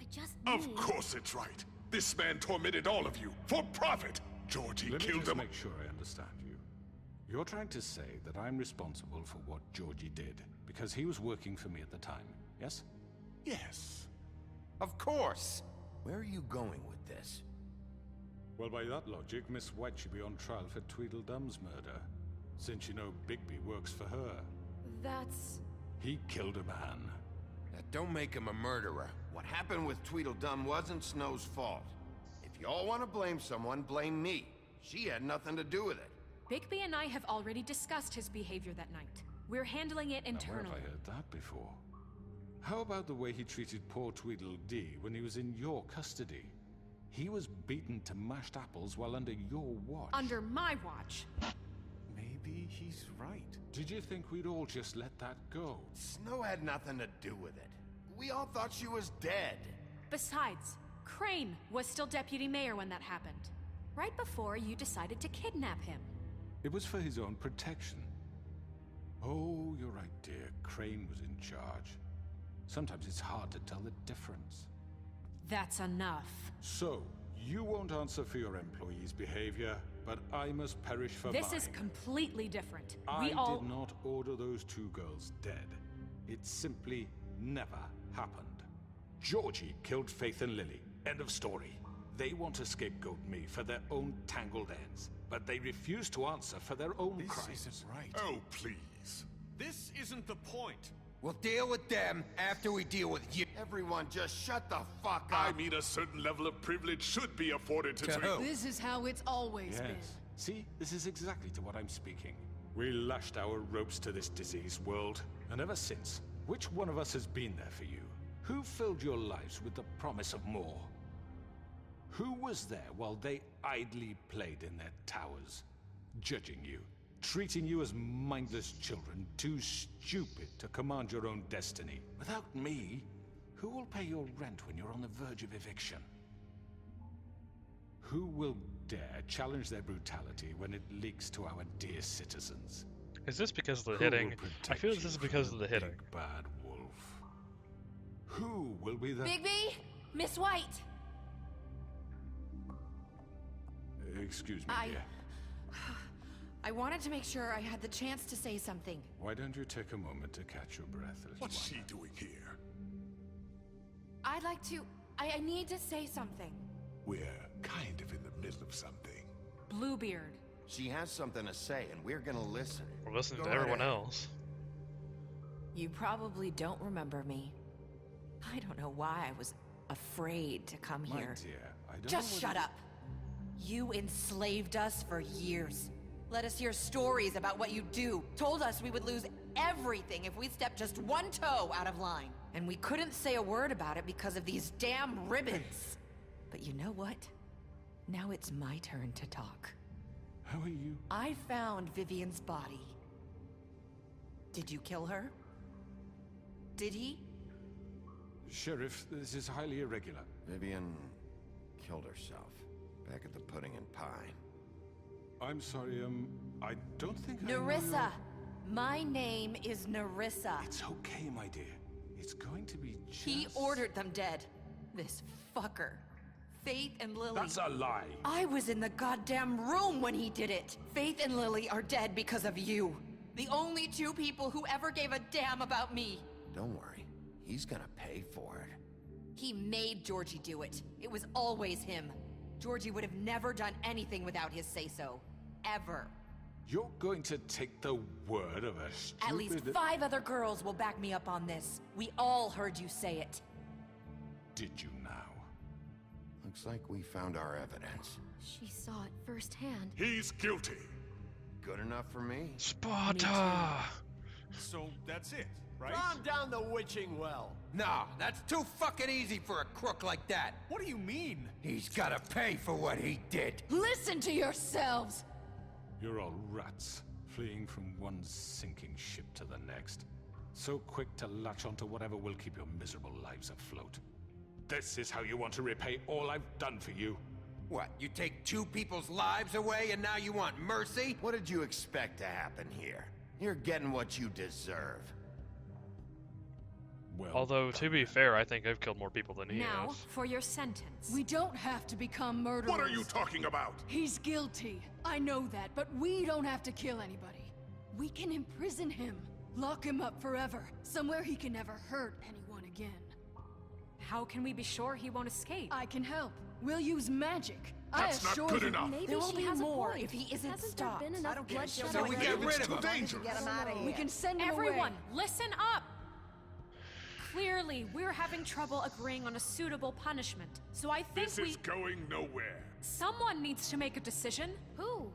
I just Of course it's right. This man tormented all of you, for profit. Georgie Let me killed just him. make sure I understand you. You're trying to say that I'm responsible for what Georgie did, because he was working for me at the time, yes? Yes. Of course. Where are you going with this? Well, by that logic, Miss White should be on trial for Tweedledum's murder, since you know Bigby works for her. That's... He killed a man. That don't make him a murderer. What happened with Tweedledum wasn't Snow's fault. If you all want to blame someone, blame me. She had nothing to do with it. Bigby and I have already discussed his behavior that night. We're handling it Now, where internally. have I heard that before? How about the way he treated poor Tweedledee when he was in your custody? He was beaten to mashed apples while under your watch. Under my watch. Maybe he's right. Did you think we'd all just let that go? Snow had nothing to do with it. We all thought she was dead. Besides, Crane was still deputy mayor when that happened. Right before you decided to kidnap him. It was for his own protection. Oh, you're right, dear. Crane was in charge. Sometimes it's hard to tell the difference. That's enough. So, you won't answer for your employees' behavior, but I must perish for This mine. is completely different. I did not order those two girls dead. It simply never happened. Georgie killed Faith and Lily. End of story. They want to scapegoat me for their own tangled ends, but they refuse to answer for their own crimes. This isn't right. Oh, please. This isn't the point. We'll deal with them after we deal with you. Everyone just shut the fuck up. I mean, a certain level of privilege should be afforded to who? This is how it's always been. Yes. See, this is exactly to what I'm speaking. We lashed our ropes to this diseased world, and ever since, which one of us has been there for you? Who filled your lives with the promise of more? Who was there while they idly played in their towers, judging you, treating you as mindless children, too stupid to command your own destiny? Without me, who will pay your rent when you're on the verge of eviction? Who will dare challenge their brutality when it leaks to our dear citizens? Is this because of the Who hitting? will I protect feel you this is from because of the hitting. big bad wolf? Who will be the... Bigby! Miss White! Excuse me, dear. I wanted to make sure I had the chance to say something. Why don't you take a moment to catch your breath, little What's one? she doing here? I'd like to... I need to say something. We're kind of in the middle of something. Bluebeard. She has something to say, and we're gonna listen. We're listening Go to everyone ahead. else. You probably don't remember me. I don't know why I was afraid to come My here. dear, I don't Just know shut whether- up. You enslaved us for years. Let us hear stories about what you do. Told us we would lose everything if we stepped just one toe out of line. And we couldn't say a word about it because of these damn ribbons. But you know what? Now it's my turn to talk. How are you? I found Vivian's body. Did you kill her? Did he? Sheriff, this is highly irregular. Vivian killed herself back at the Pudding and Pie. I'm sorry, I don't think I know Nerissa! your- My name is Nerissa. It's okay, my dear. It's going to be just... He ordered them dead. This fucker. Faith and Lily. That's a lie. I was in the goddamn room when he did it. Faith and Lily are dead because of you. The only two people who ever gave a damn about me. Don't worry. He's gonna pay for it. He made Georgie do it. It was always him. Georgie would have never done anything without his say-so. Ever. You're going to take the word of a stupid... At least 5 other girls will back me up on this. We all heard you say it. Did you now? Looks like we found our evidence. She saw it firsthand. He's guilty. Good enough for me. Sparta! So that's it, right? Calm down the witching well. No, that's too fucking easy for a crook like that. What do you mean? He's gotta pay for what he did. Listen to yourselves! You're all rats, fleeing from one sinking ship to the next. So quick to latch onto whatever will keep your miserable lives afloat. This is how you want to repay all I've done for you? What, you take 2 people's lives away and now you want mercy? What did you expect to happen here? You're getting what you deserve. Well, Although, to be fair, I think I've killed more people than he Now, has. for your sentence. We don't have to become murderers. What are you talking about? He's guilty. I know that, but we don't have to kill anybody. We can imprison him. Lock him up forever. Somewhere he can never hurt anyone again. How can we be sure he won't escape? I can help. We'll use magic. That's I not assure good you. enough. Maybe There will she be has more a point. if he isn't Hasn't stopped. there been I enough don't care. bloodshed So we already? get rid It's of too him. dangerous. Get him out of here. We can send him Everyone, away. listen up! Clearly, we're having trouble agreeing on a suitable punishment. So I think This is going nowhere. someone needs to make a decision. Who?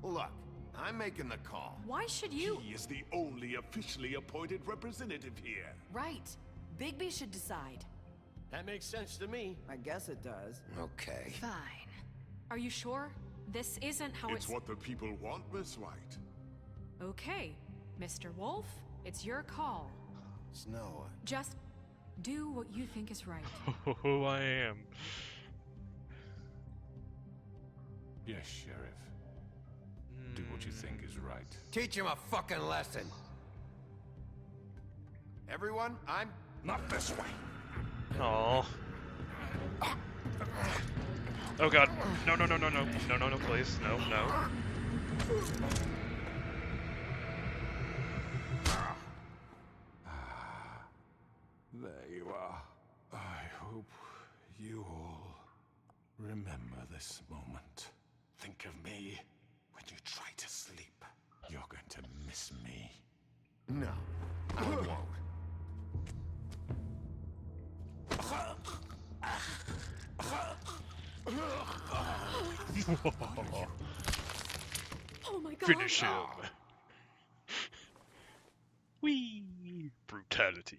Look, I'm making the call. Why should you? He is the only officially appointed representative here. Right. Bigby should decide. That makes sense to me. I guess it does. Okay. Fine. Are you sure? This isn't how It's what the people want, Miss White. Okay, Mr. Wolf, it's your call. Snow. Just do what you think is right. Who I am. Yes, Sheriff. Do what you think is right. Teach him a fucking lesson. Everyone, I'm... Not this way. Oh. Oh god. No, no, no, no, no. No, no, no, please. No, no. There you are. I hope you all remember this moment. Think of me when you try to sleep. You're going to miss me. No, I won't. Oh my god. Finish him. Whee! Brutality.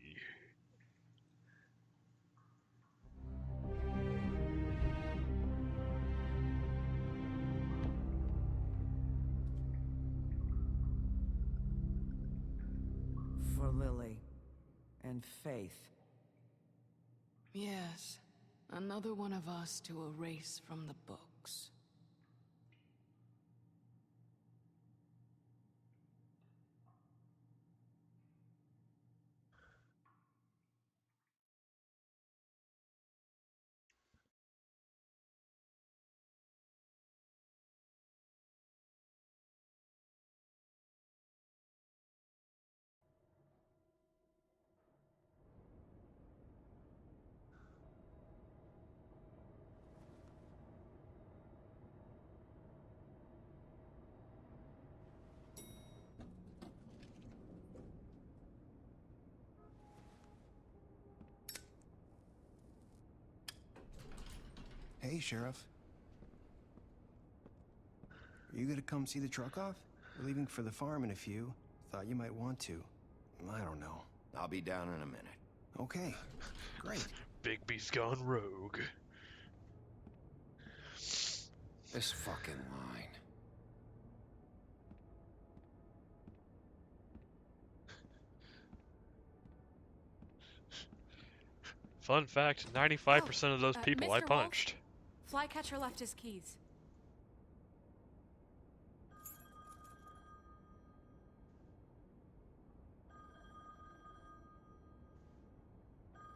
For Lily and Faith. Yes, another one of us to erase from the books. Hey, Sheriff. Are you gonna come see the truck off? We're leaving for the farm in a few. Thought you might want to. I don't know. I'll be down in a minute. Okay, great. Bigby's gone rogue. This fucking line. Fun fact, 95% of those people I Mr. punched. Wolf, Flycatcher left his keys.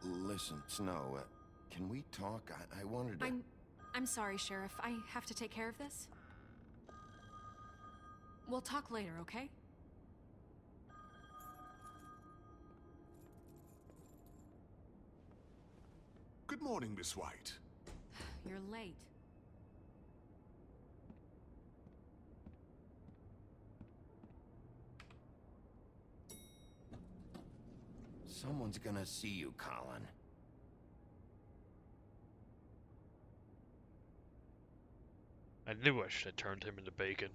Listen, Snow, can we talk? I wanted to... I'm sorry, Sheriff. I have to take care of this. We'll talk later, okay? Good morning, Miss White. You're late. Someone's gonna see you, Colin. I knew I should have turned him into bacon.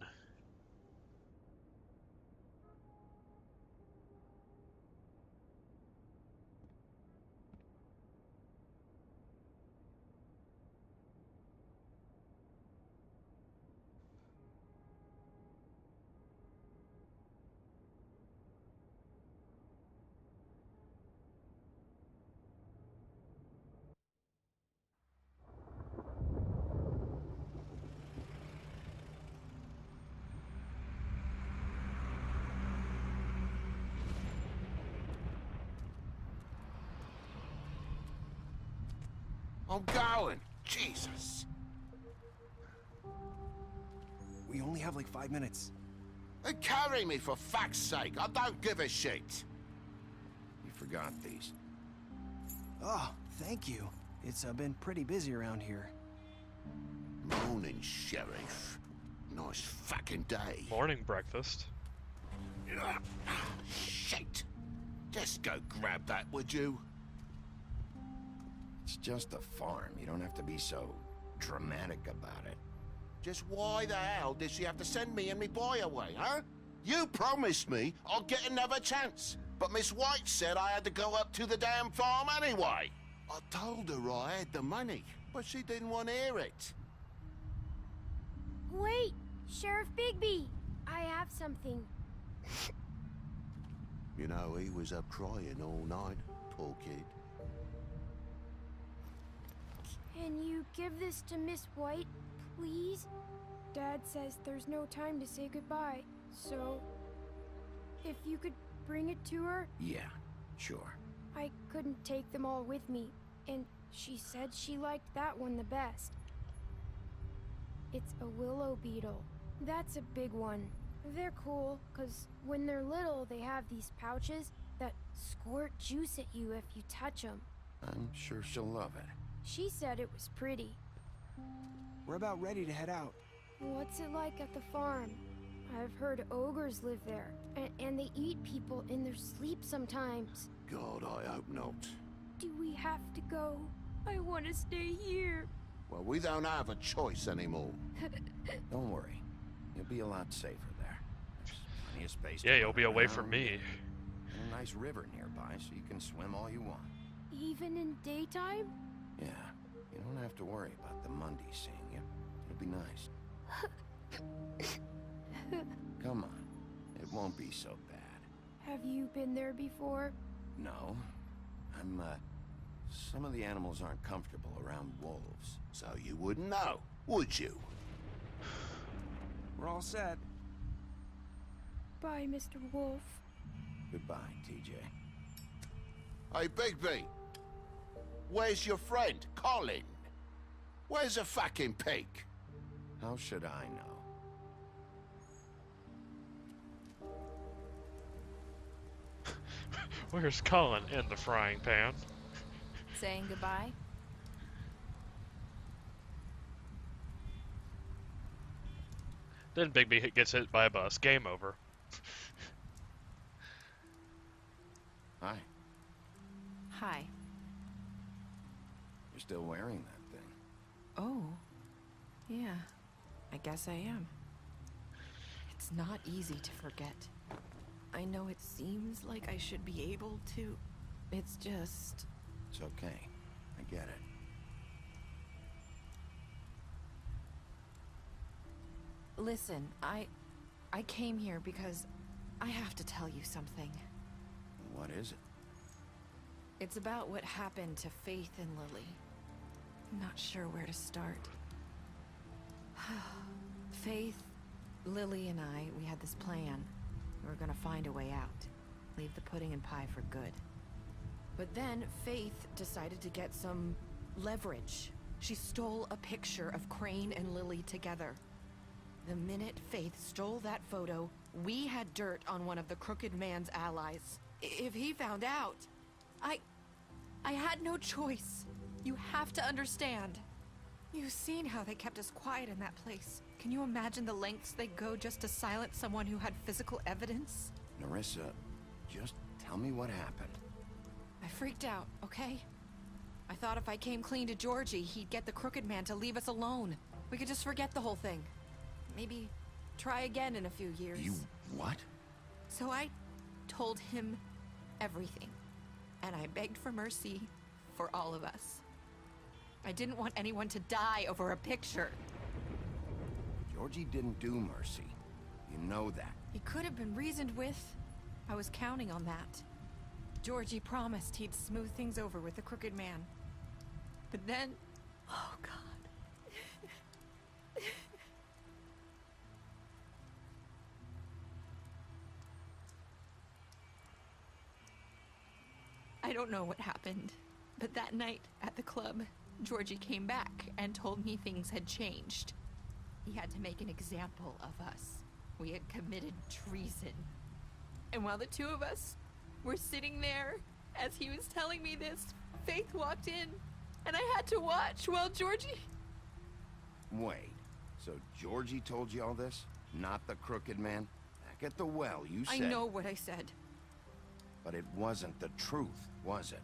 I'm going. Jesus. We only have like 5 minutes. Carry me for fuck's sake. I don't give a shit. You forgot these. Oh, thank you. It's been pretty busy around here. Morning, Sheriff. Nice fucking day. Morning breakfast. Shit. Just go grab that, would you? It's just a farm. You don't have to be so dramatic about it. Just why the hell did she have to send me and me boy away, huh? You promised me I'll get another chance, but Miss White said I had to go up to the damn farm anyway. I told her I had the money, but she didn't want to hear it. Wait, Sheriff Bigby, I have something. You know, he was up crying all night, poor kid. Can you give this to Miss White, please? Dad says there's no time to say goodbye, so if you could bring it to her? Yeah, sure. I couldn't take them all with me, and she said she liked that one the best. It's a willow beetle. That's a big one. They're cool, 'cause when they're little, they have these pouches that squirt juice at you if you touch them. I'm sure she'll love it. She said it was pretty. We're about ready to head out. What's it like at the farm? I've heard ogres live there, and they eat people in their sleep sometimes. God, I hope not. Do we have to go? I want to stay here. Well, we don't have a choice anymore. Don't worry. You'll be a lot safer there. There's plenty of space. Yeah, you'll be away from me. And a nice river nearby, so you can swim all you want. Even in daytime? Yeah, you don't have to worry about the Mundy seeing you. It'll be nice. Come on, it won't be so bad. Have you been there before? No, some of the animals aren't comfortable around wolves. So you wouldn't know, would you? We're all set. Bye, Mr. Wolf. Goodbye, TJ. Hey, Bigby. Where's your friend, Colin? Where's the fucking pig? How should I know? Where's Colin in the frying pan? Saying goodbye? Then Bigby gets hit by a bus. Game over. Hi. Hi. You're still wearing that thing. Oh. Yeah. I guess I am. It's not easy to forget. I know it seems like I should be able to. It's just... It's okay. I get it. Listen, I came here because I have to tell you something. What is it? It's about what happened to Faith and Lily. I'm not sure where to start. Faith, Lily, and I, we had this plan. We were gonna find a way out. Leave the pudding and pie for good. But then Faith decided to get some leverage. She stole a picture of Crane and Lily together. The minute Faith stole that photo, we had dirt on one of the Crooked Man's allies. If he found out, I had no choice. You have to understand. You've seen how they kept us quiet in that place. Can you imagine the lengths they go just to silence someone who had physical evidence? Nerissa, just tell me what happened. I freaked out, okay? I thought if I came clean to Georgie, he'd get the Crooked Man to leave us alone. We could just forget the whole thing. Maybe try again in a few years. You what? So I told him everything. And I begged for mercy for all of us. I didn't want anyone to die over a picture. Georgie didn't do mercy. You know that. He could have been reasoned with. I was counting on that. Georgie promised he'd smooth things over with the Crooked Man. But then... Oh, God. I don't know what happened, but that night at the club, Georgie came back and told me things had changed. He had to make an example of us. We had committed treason. And while the two of us were sitting there, as he was telling me this, Faith walked in, and I had to watch while Georgie... Wait, so Georgie told you all this? Not the Crooked Man? Back at the well, you said... I know what I said. But it wasn't the truth, was it?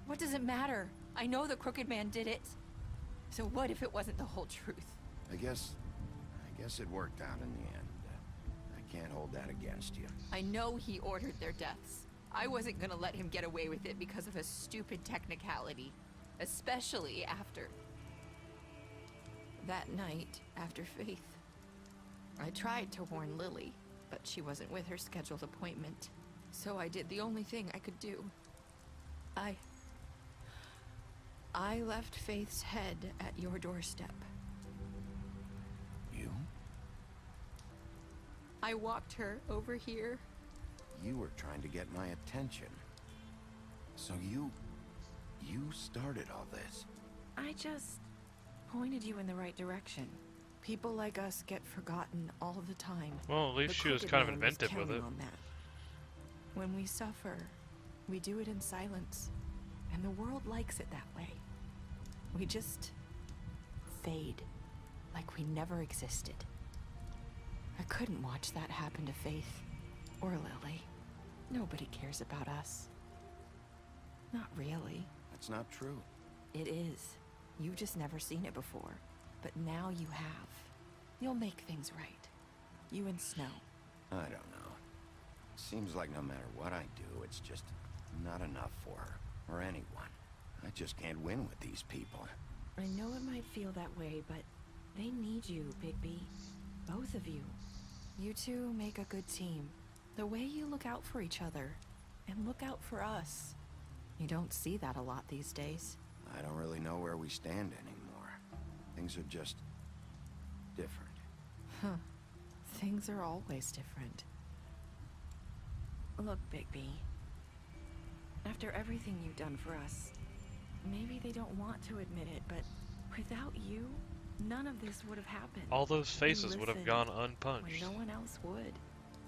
What does it matter? I know the Crooked Man did it. So what if it wasn't the whole truth? I guess Guess it worked out in the end. I can't hold that against you. I know he ordered their deaths. I wasn't gonna let him get away with it because of a stupid technicality. Especially after... that night, after Faith. I tried to warn Lily, but she wasn't with her scheduled appointment. So I did the only thing I could do. I left Faith's head at your doorstep. You? I walked her over here. You were trying to get my attention. So you started all this. I just pointed you in the right direction. People like us get forgotten all the time. Well, at least she was kind of inventive with it. On that. When we suffer, we do it in silence. And the world likes it that way. We just fade, like we never existed. I couldn't watch that happen to Faith, or Lily. Nobody cares about us. Not really. That's not true. It is. You've just never seen it before. But now you have. You'll make things right. You and Snow. I don't know. Seems like no matter what I do, it's just not enough for her, or anyone. I just can't win with these people. I know it might feel that way, but they need you, Bigby. Both of you. You two make a good team. The way you look out for each other, and look out for us. You don't see that a lot these days. I don't really know where we stand anymore. Things are just different. Huh. Things are always different. Look, Bigby. After everything you've done for us, maybe they don't want to admit it, but without you, none of this would have happened. All those faces would have gone unpunched. When no one else would.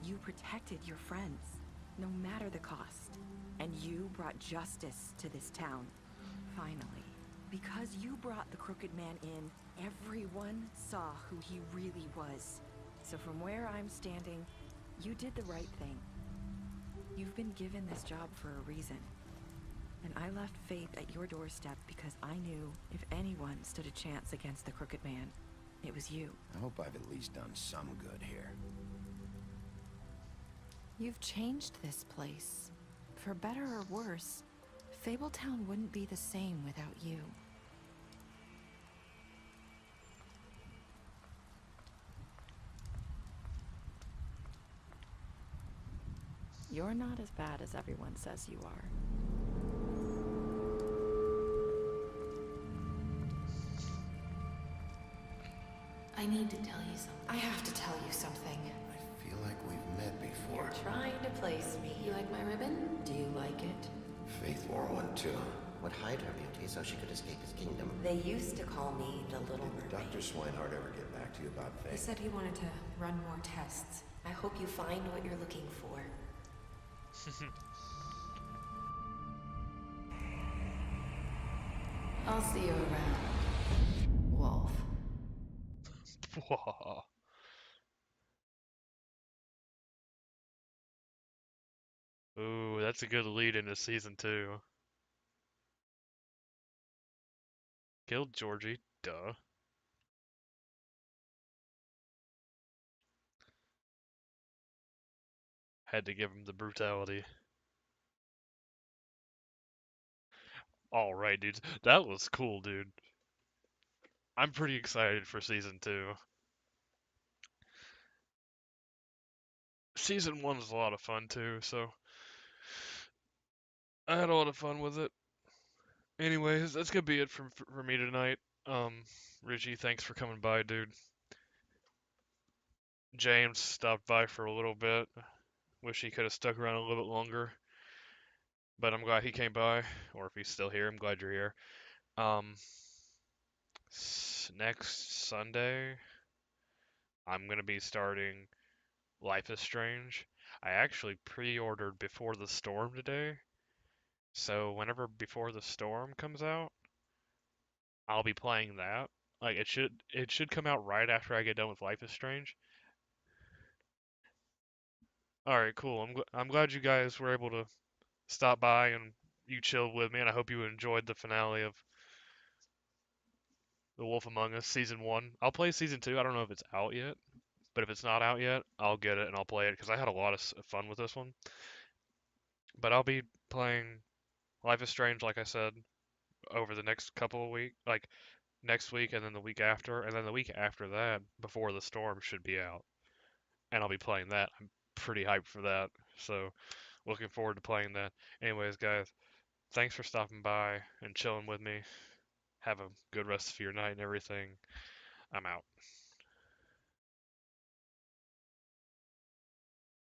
You protected your friends, no matter the cost. And you brought justice to this town. Finally. Because you brought the Crooked Man in, everyone saw who he really was. So from where I'm standing, you did the right thing. You've been given this job for a reason. And I left Faith at your doorstep because I knew if anyone stood a chance against the Crooked Man, it was you. I hope I've at least done some good here. You've changed this place. For better or worse, Fabletown wouldn't be the same without you. You're not as bad as everyone says you are. I need to tell you something. I have to tell you something. I feel like we've met before. You're trying to place me. You like my ribbon? Do you like it? Faith wore one too. Would hide her beauty so she could escape his kingdom. They used to call me the Little Mermaid. Dr. Swinehart ever get back to you about Faith? He said he wanted to run more tests. I hope you find what you're looking for. I'll see you around, Wolf. Ooh, that's a good lead into season 2. Killed Georgie, duh. Had to give him the brutality. Alright, dudes. That was cool, dude. I'm pretty excited for season 2. Season 1 was a lot of fun, too, so I had a lot of fun with it. Anyways, that's gonna be it for me tonight. Richie, thanks for coming by, dude. James stopped by for a little bit. Wish he could have stuck around a little bit longer. But I'm glad he came by. Or if he's still here, I'm glad you're here. Next Sunday, I'm going to be starting Life is Strange. I actually pre-ordered Before the Storm today. So whenever Before the Storm comes out, I'll be playing that. Like it should come out right after I get done with Life is Strange. All right, cool. I'm glad you guys were able to stop by and you chilled with me, and I hope you enjoyed the finale of The Wolf Among Us Season 1. I'll play Season 2. I don't know if it's out yet, but if it's not out yet, I'll get it and I'll play it because I had a lot of fun with this one. But I'll be playing Life is Strange, like I said, over the next couple of weeks, like next week and then the week after, and then the week after that, Before the Storm should be out, and I'll be playing that. I'm pretty hyped for that, so looking forward to playing that. Anyways, guys, thanks for stopping by and chilling with me. Have a good rest of your night and everything. I'm out.